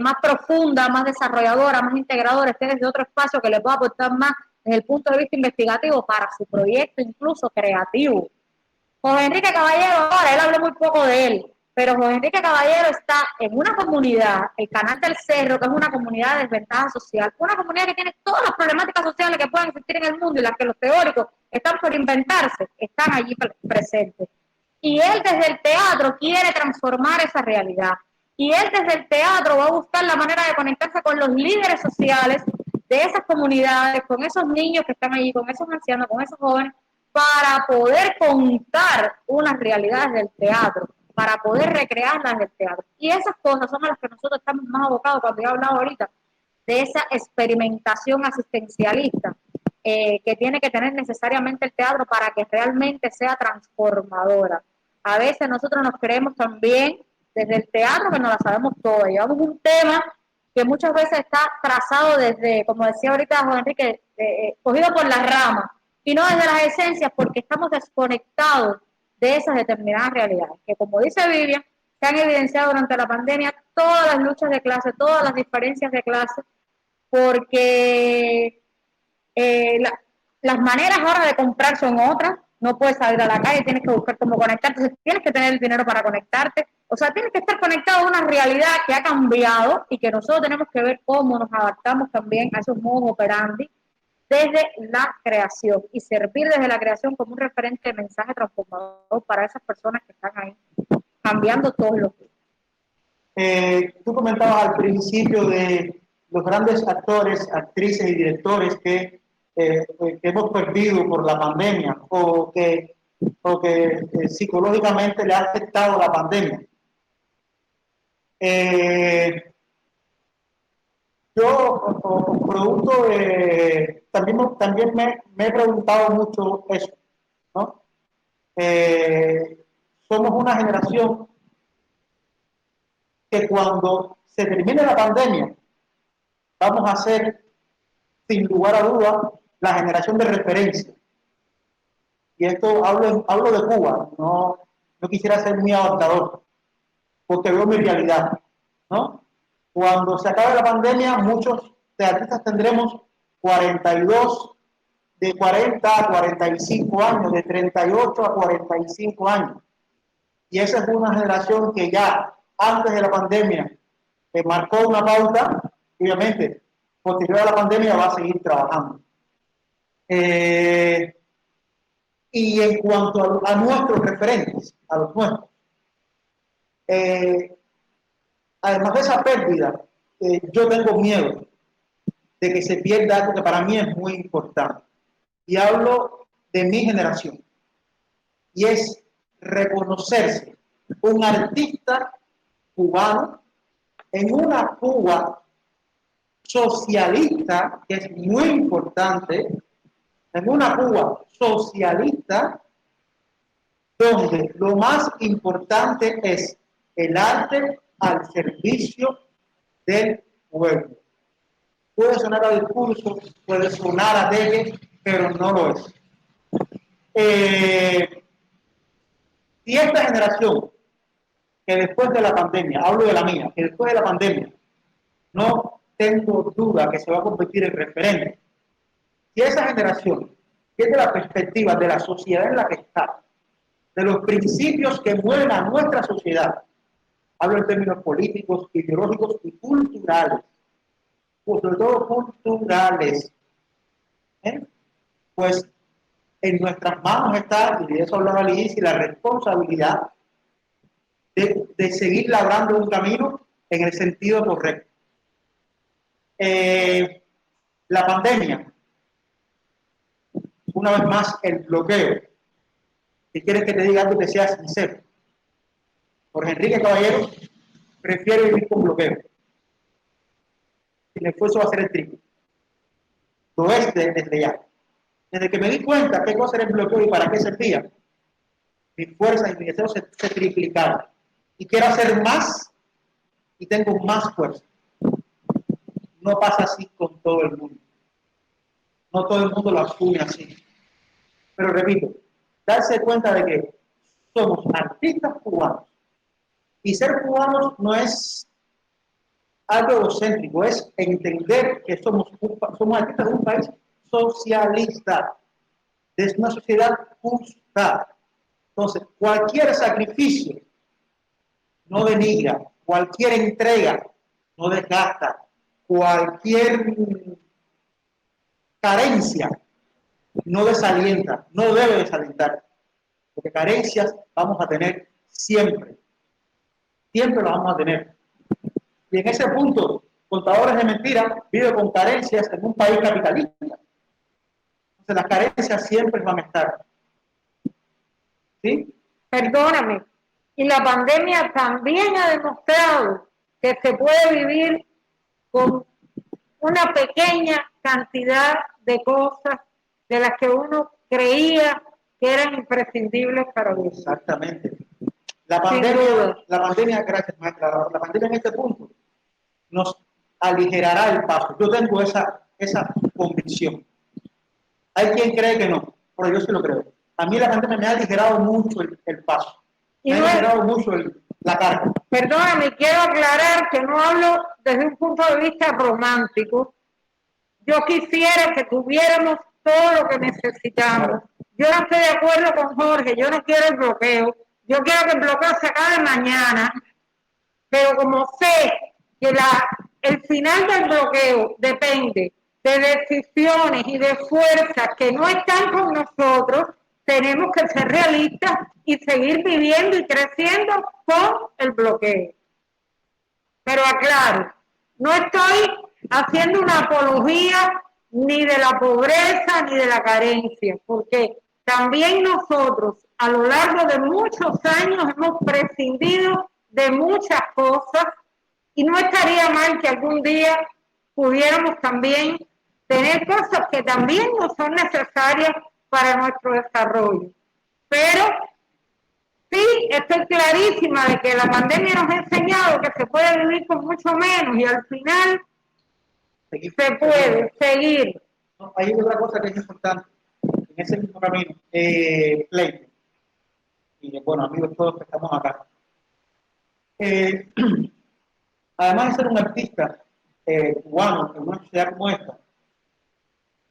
más profunda, más desarrolladora, más integradora esté desde otro espacio que les pueda aportar más desde el punto de vista investigativo para su proyecto, incluso creativo. José Enrique Caballero, ahora él habló muy poco de él, pero José Enrique Caballero está en una comunidad, el Canal del Cerro, que es una comunidad de desventaja social, una comunidad que tiene todas las problemáticas sociales que puedan existir en el mundo y las que los teóricos están por inventarse, están allí presentes. Y él desde el teatro quiere transformar esa realidad. Y él desde el teatro va a buscar la manera de conectarse con los líderes sociales de esas comunidades, con esos niños que están allí, con esos ancianos, con esos jóvenes, para poder contar unas realidades del teatro, para poder recrearlas del teatro. Y esas cosas son a las que nosotros estamos más abocados cuando yo he hablado ahorita de esa experimentación asistencialista que tiene que tener necesariamente el teatro para que realmente sea transformadora. A veces nosotros nos creemos también desde el teatro que nos la sabemos todas. Llevamos un tema que muchas veces está trazado desde, como decía ahorita Juan Enrique, cogido por las ramas, y no desde las esencias, porque estamos desconectados de esas determinadas realidades, que como dice Vivian, se han evidenciado durante la pandemia todas las luchas de clase, todas las diferencias de clase, porque las maneras ahora de comprar son otras. No puedes salir a la calle, tienes que buscar cómo conectarte, tienes que tener el dinero para conectarte, o sea, tienes que estar conectado a una realidad que ha cambiado y que nosotros tenemos que ver cómo nos adaptamos también a esos modos operandi desde la creación y servir desde la creación como un referente de mensaje transformador para esas personas que están ahí cambiando todos los días. Tú comentabas al principio de los grandes actores, actrices y directores que hemos perdido por la pandemia o que psicológicamente le ha afectado la pandemia. Yo, producto también me he preguntado mucho eso, ¿no? Somos una generación que cuando se termine la pandemia vamos a ser, sin lugar a dudas, la generación de referencia. Y esto hablo de Cuba, no quisiera ser muy abarcador, porque veo mi realidad, ¿no? Cuando se acabe la pandemia, muchos teatristas tendremos 42, de 40 a 45 años, de 38 a 45 años. Y esa es una generación que ya antes de la pandemia marcó una pauta, obviamente, posterior a la pandemia va a seguir trabajando. Y en cuanto a nuestros referentes, a los nuestros, además de esa pérdida, yo tengo miedo de que se pierda algo que para mí es muy importante. Y hablo de mi generación. Y es reconocerse un artista cubano en una Cuba socialista, que es muy importante, en una Cuba socialista, donde lo más importante es el arte al servicio del pueblo. Puede sonar a discurso, puede sonar a deje, pero no lo es. Y esta generación, que después de la pandemia, hablo de la mía, que después de la pandemia, no tengo duda que se va a convertir en referente. Si esa generación tiene la perspectiva de la sociedad en la que está, de los principios que mueven a nuestra sociedad, hablo en términos políticos, ideológicos y culturales, pues sobre todo culturales, pues en nuestras manos está, y de eso hablaba Liz, y la responsabilidad de seguir labrando un camino en el sentido correcto. La pandemia, una vez más, el bloqueo. Si quieres que te diga algo que sea sincero, Jorge Enrique Caballero prefiere vivir con bloqueo. si mi esfuerzo va a ser el triple. Lo es desde ya. Desde que me di cuenta qué cosa era el bloqueo y para qué servía, mi fuerza y mi deseo se triplicaron. Y quiero hacer más y tengo más fuerza. No pasa así con todo el mundo. No todo el mundo lo asume así. Pero repito, darse cuenta de que somos artistas cubanos. Y ser cubanos no es algo egocéntrico, es entender que somos artistas de un país socialista, de una sociedad justa. Entonces, cualquier sacrificio no denigra, cualquier entrega no desgasta, cualquier carencia no desalienta, no debe desalentar, porque carencias vamos a tener siempre, siempre las vamos a tener. Y en ese punto, contadores de mentiras viven con carencias en un país capitalista. Entonces las carencias siempre van a estar. ¿Sí? Perdóname, y la pandemia también ha demostrado que se puede vivir con una pequeña cantidad de cosas de las que uno creía que eran imprescindibles para vivir. Exactamente. La pandemia, gracias maestra, la pandemia en este punto nos aligerará el paso. Yo tengo esa convicción. Hay quien cree que no, pero yo sí lo creo. A mí la pandemia me ha aligerado mucho el paso. Me ha aligerado mucho la carga. Perdóname, quiero aclarar que no hablo desde un punto de vista romántico. Yo quisiera que tuviéramos todo lo que necesitamos. Yo no estoy de acuerdo con Jorge, yo no quiero el bloqueo. Yo quiero que el bloqueo se acabe mañana, pero como sé que el final del bloqueo depende de decisiones y de fuerzas que no están con nosotros, tenemos que ser realistas y seguir viviendo y creciendo con el bloqueo. Pero aclaro, no estoy haciendo una apología ni de la pobreza ni de la carencia, porque también nosotros a lo largo de muchos años hemos prescindido de muchas cosas y no estaría mal que algún día pudiéramos también tener cosas que también no son necesarias para nuestro desarrollo. Pero sí, estoy clarísima de que la pandemia nos ha enseñado que se puede vivir con mucho menos y al final se puede seguir. No, hay otra cosa que es importante en ese mismo camino, pleito. Y bueno, amigos todos que estamos acá. Además de ser un artista cubano en una sociedad como esta,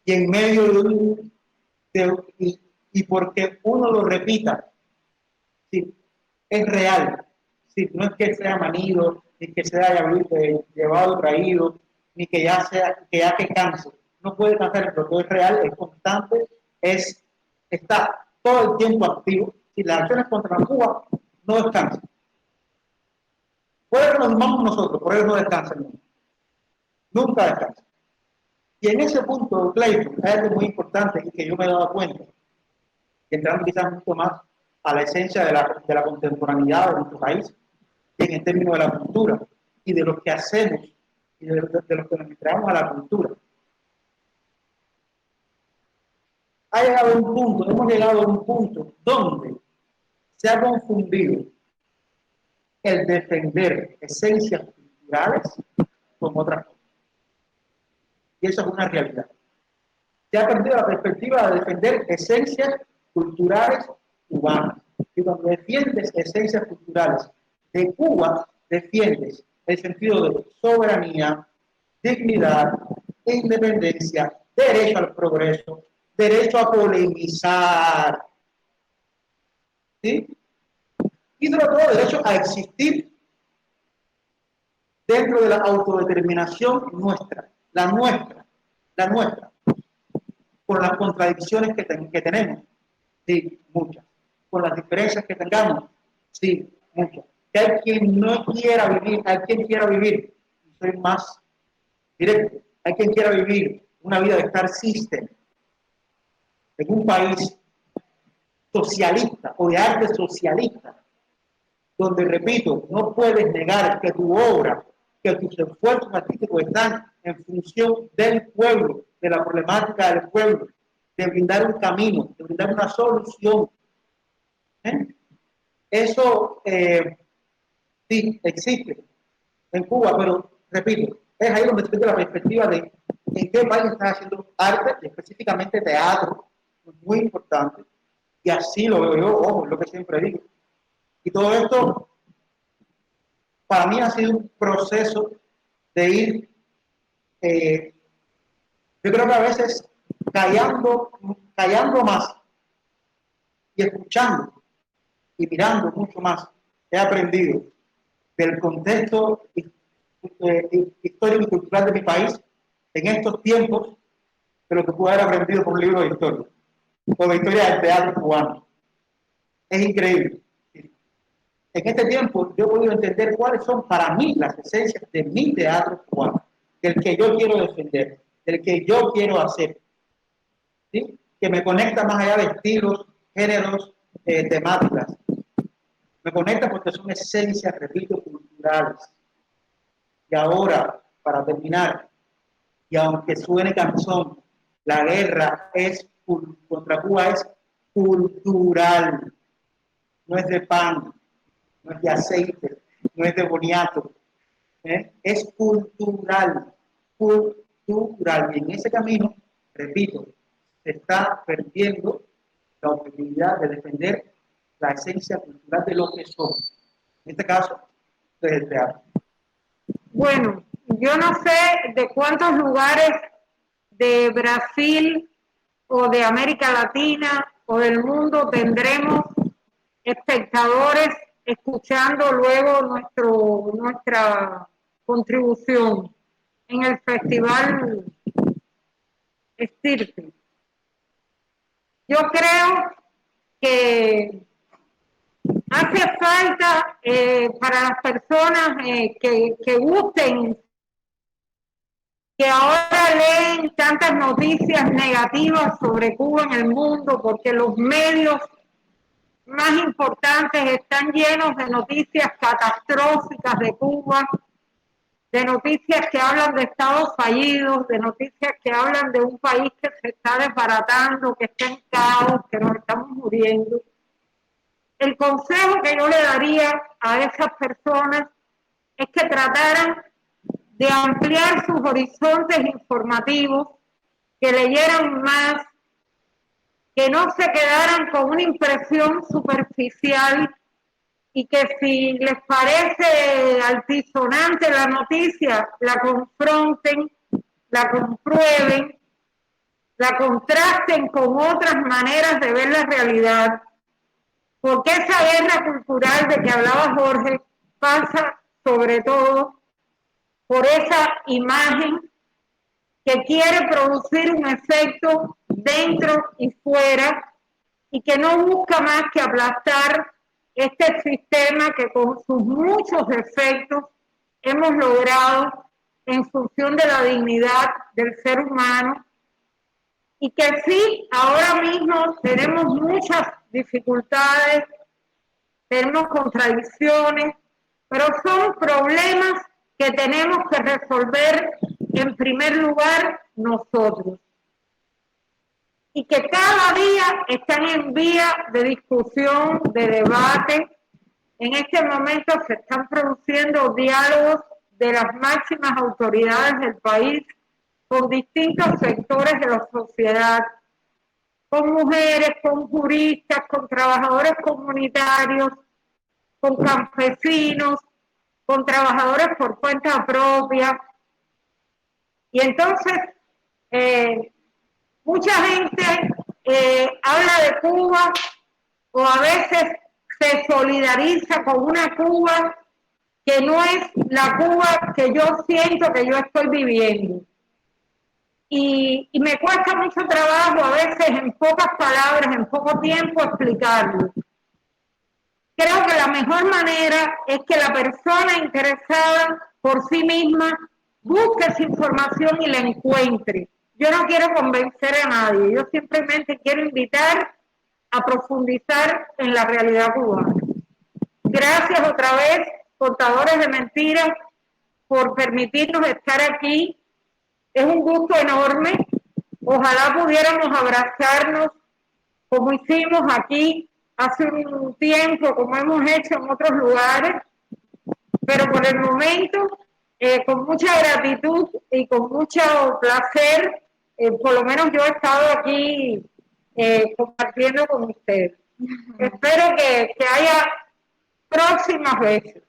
y en medio y porque uno lo repita, sí, es real, sí, no es que sea manido, ni que se haya llevado, traído, ni que ya que canse. No puede cansar, pero es real, es constante, está todo el tiempo activo. Si las acciones contra Cuba no descansan. Puede que nos durmamos nosotros, por eso no descansan. Nunca descansan. Y en ese punto, Clayton, hay algo muy importante y que yo me he dado cuenta, entrando quizás mucho más a la esencia de la contemporaneidad de nuestro país, en el término de la cultura y de lo que hacemos y de lo que nos entregamos a la cultura. Hemos llegado a un punto donde se ha confundido el defender esencias culturales con otras cosas. Y eso es una realidad. Se ha perdido la perspectiva de defender esencias culturales cubanas. Y cuando defiendes esencias culturales de Cuba, defiendes el sentido de soberanía, dignidad, independencia, derecho al progreso, derecho a polemizar, ¿sí? Y sobre todo derecho a existir dentro de la autodeterminación nuestra, la nuestra, por las contradicciones que tenemos, sí, muchas, por las diferencias que tengamos, sí, muchas. Que hay quien no quiera vivir, hay quien quiera vivir, soy más directo, hay quien quiera vivir una vida de Star System en un país socialista o de arte socialista, donde, repito, no puedes negar que tu obra que tus esfuerzos artísticos están en función del pueblo, de la problemática del pueblo, de brindar un camino, de brindar una solución. Eso sí existe en Cuba, pero repito, es ahí donde se tiene la perspectiva de en qué país están haciendo arte, y específicamente teatro, muy importante, y así lo veo yo, ojo, es lo que siempre digo. Y todo esto, para mí ha sido un proceso de ir, yo creo que a veces callando más y escuchando y mirando mucho más. He aprendido del contexto histórico y cultural de mi país en estos tiempos de lo que pude haber aprendido por un libro de historia o de historia del teatro cubano. Es increíble. En este tiempo yo he podido entender cuáles son para mí las esencias de mi teatro cubano, del que yo quiero defender, del que yo quiero hacer, ¿sí? Que me conecta más allá de estilos, géneros, temáticas. Me conecta porque son esencias, repito, culturales. Y ahora, para terminar, y aunque suene canción, la guerra contra Cuba es cultural, no es de pan, no es de aceite, no es de boniato, es cultural, cultural. Y en ese camino, repito, se está perdiendo la oportunidad de defender la esencia cultural de lo que somos. En este caso, desde el teatro. Bueno, yo no sé de cuántos lugares de Brasil o de América Latina o del mundo tendremos espectadores escuchando luego nuestra contribución en el Festival Estirpe. Yo creo que hace falta para las personas que gusten, que ahora leen tantas noticias negativas sobre Cuba en el mundo, porque los medios más importantes están llenos de noticias catastróficas de Cuba, de noticias que hablan de estados fallidos, de noticias que hablan de un país que se está desbaratando, que está en caos, que nos estamos muriendo. El consejo que yo le daría a esas personas es que trataran de ampliar sus horizontes informativos, que leyeran más, que no se quedaran con una impresión superficial y que si les parece altisonante la noticia, la confronten, la comprueben, la contrasten con otras maneras de ver la realidad, porque esa guerra cultural de que hablaba Jorge pasa sobre todo por esa imagen que quiere producir un efecto dentro y fuera y que no busca más que aplastar este sistema que con sus muchos defectos hemos logrado en función de la dignidad del ser humano, y que sí, ahora mismo tenemos muchas dificultades, tenemos contradicciones, pero son problemas que tenemos que resolver en primer lugar nosotros, y que cada día están en vía de discusión, de debate. En este momento se están produciendo diálogos de las máximas autoridades del país con distintos sectores de la sociedad, con mujeres, con juristas, con trabajadores comunitarios, con campesinos, con trabajadores por cuenta propia. Y entonces, mucha gente habla de Cuba o a veces se solidariza con una Cuba que no es la Cuba que yo siento que yo estoy viviendo. Y me cuesta mucho trabajo a veces en pocas palabras, en poco tiempo explicarlo. Creo que la mejor manera es que la persona interesada por sí misma busque esa información y la encuentre. Yo no quiero convencer a nadie, yo simplemente quiero invitar a profundizar en la realidad cubana. Gracias otra vez, Contadores de Mentiras, por por permitirnos estar aquí. Es un gusto enorme. Ojalá pudiéramos abrazarnos como hicimos aquí hace un tiempo, como hemos hecho en otros lugares, pero por el momento, con mucha gratitud y con mucho placer, por lo menos yo he estado aquí compartiendo con ustedes. Espero que haya próximas veces.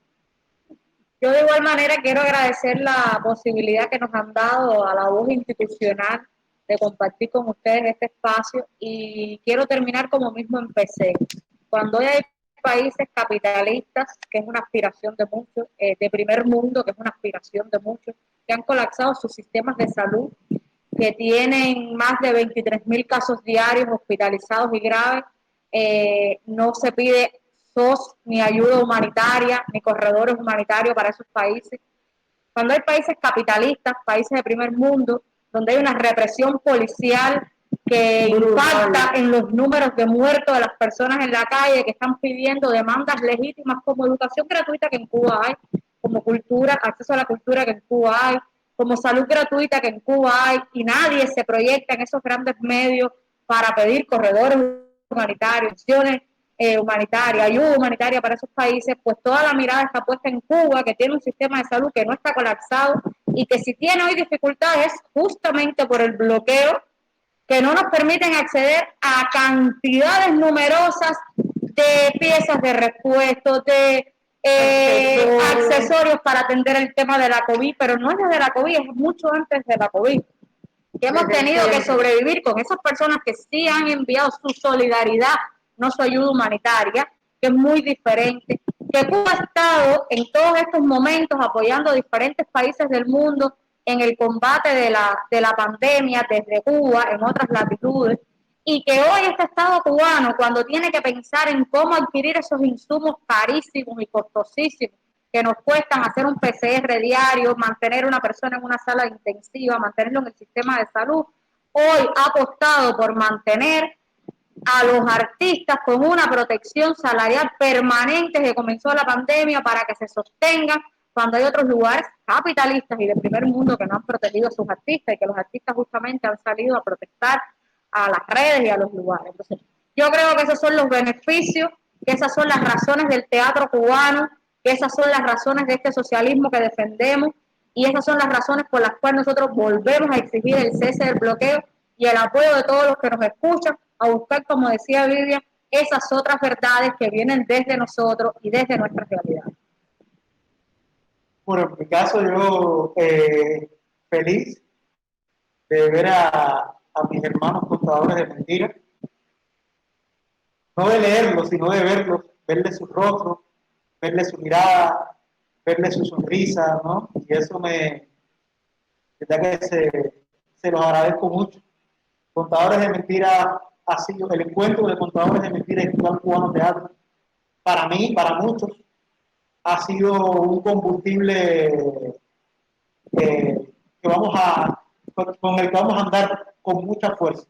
Yo de igual manera quiero agradecer la posibilidad que nos han dado a la voz institucional de compartir con ustedes este espacio y quiero terminar como mismo empecé. Cuando hay países capitalistas, que es una aspiración de muchos, de primer mundo, que es una aspiración de muchos, que han colapsado sus sistemas de salud, que tienen más de 23.000 casos diarios hospitalizados y graves, no se pide SOS, ni ayuda humanitaria, ni corredores humanitarios para esos países. Cuando hay países capitalistas, países de primer mundo, donde hay una represión policial que impacta en los números de muertos de las personas en la calle, que están pidiendo demandas legítimas como educación gratuita que en Cuba hay, como cultura, acceso a la cultura que en Cuba hay, como salud gratuita que en Cuba hay, y nadie se proyecta en esos grandes medios para pedir corredores humanitarios, acciones humanitaria, ayuda humanitaria para esos países, pues toda la mirada está puesta en Cuba, que tiene un sistema de salud que no está colapsado y que si tiene hoy dificultades justamente por el bloqueo, que no nos permiten acceder a cantidades numerosas de piezas de repuesto, de accesorios para atender el tema de la COVID, pero no es desde la COVID, es mucho antes de la COVID. Que hemos tenido que sobrevivir con esas personas que sí han enviado su solidaridad, no su ayuda humanitaria, que es muy diferente, que Cuba ha estado en todos estos momentos apoyando a diferentes países del mundo en el combate de la pandemia desde Cuba, en otras latitudes, y que hoy este Estado cubano, cuando tiene que pensar en cómo adquirir esos insumos carísimos y costosísimos que nos cuestan hacer un PCR diario, mantener una persona en una sala intensiva, mantenerlo en el sistema de salud, hoy ha apostado por mantener a los artistas con una protección salarial permanente que comenzó la pandemia para que se sostengan cuando hay otros lugares capitalistas y de primer mundo que no han protegido a sus artistas y que los artistas justamente han salido a protestar a las redes y a los lugares. Entonces, yo creo que esos son los beneficios, que esas son las razones del teatro cubano, que esas son las razones de este socialismo que defendemos y esas son las razones por las cuales nosotros volvemos a exigir el cese del bloqueo y el apoyo de todos los que nos escuchan a buscar, como decía Vivian, esas otras verdades que vienen desde nosotros y desde nuestra realidad. Bueno, en mi caso yo feliz de ver a mis hermanos contadores de mentiras, no de leerlos, sino de verlos, verles su rostro, verles su mirada, verles su sonrisa, ¿no? Y eso verdad que se los agradezco mucho. Contadores de mentiras ha sido el encuentro de contadores de mentiras y Festival Cubano de Teatro. Para mí, para muchos, ha sido un combustible con el que vamos a andar con mucha fuerza.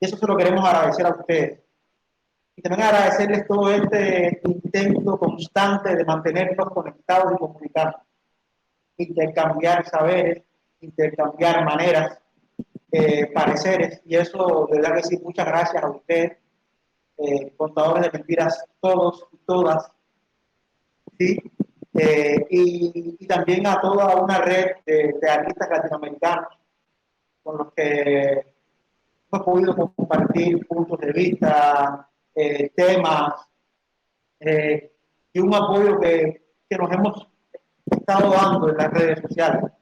Y eso se lo queremos agradecer a ustedes. Y también agradecerles todo este intento constante de mantenernos conectados y comunicados. Intercambiar saberes, intercambiar maneras, pareceres, y eso, de verdad que sí, muchas gracias a ustedes, contadores de mentiras, todos y todas, ¿sí? Y también a toda una red de artistas latinoamericanos con los que hemos podido compartir puntos de vista, temas, y un apoyo que nos hemos estado dando en las redes sociales.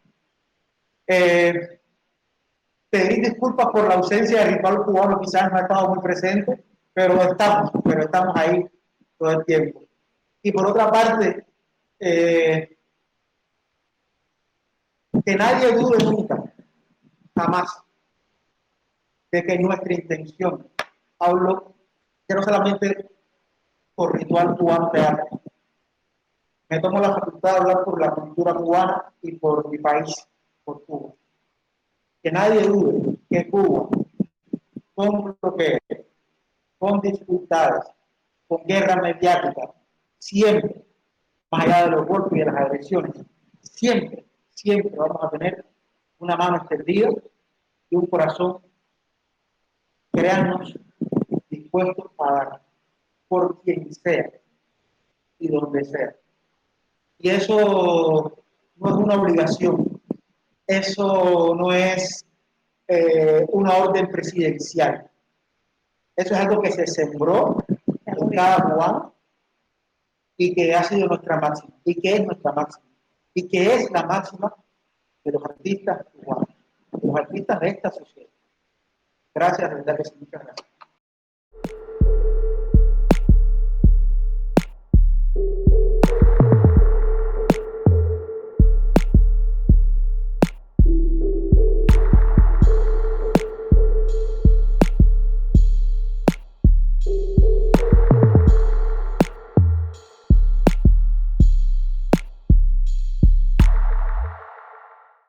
Pedir disculpas por la ausencia del ritual cubano, quizás no ha estado muy presente, pero estamos ahí todo el tiempo. Y por otra parte, que nadie dude nunca, jamás, de que nuestra intención, hablo que no solamente por ritual cubano teatro, me tomo la facultad de hablar por la cultura cubana y por mi país, por Cuba. Que nadie dude que Cuba, con bloqueo, con dificultades, con guerra mediática, siempre, más allá de los golpes y de las agresiones, siempre siempre vamos a tener una mano extendida y un corazón, créannos, dispuestos a dar por quien sea y donde sea. Y eso no es una obligación, eso no es una orden presidencial. Eso es algo que se sembró en cada cubano y que ha sido nuestra máxima, y que es nuestra máxima, y que es la máxima de los artistas cubanos, de los artistas de esta sociedad. Gracias, de verdad que sí, muchas gracias.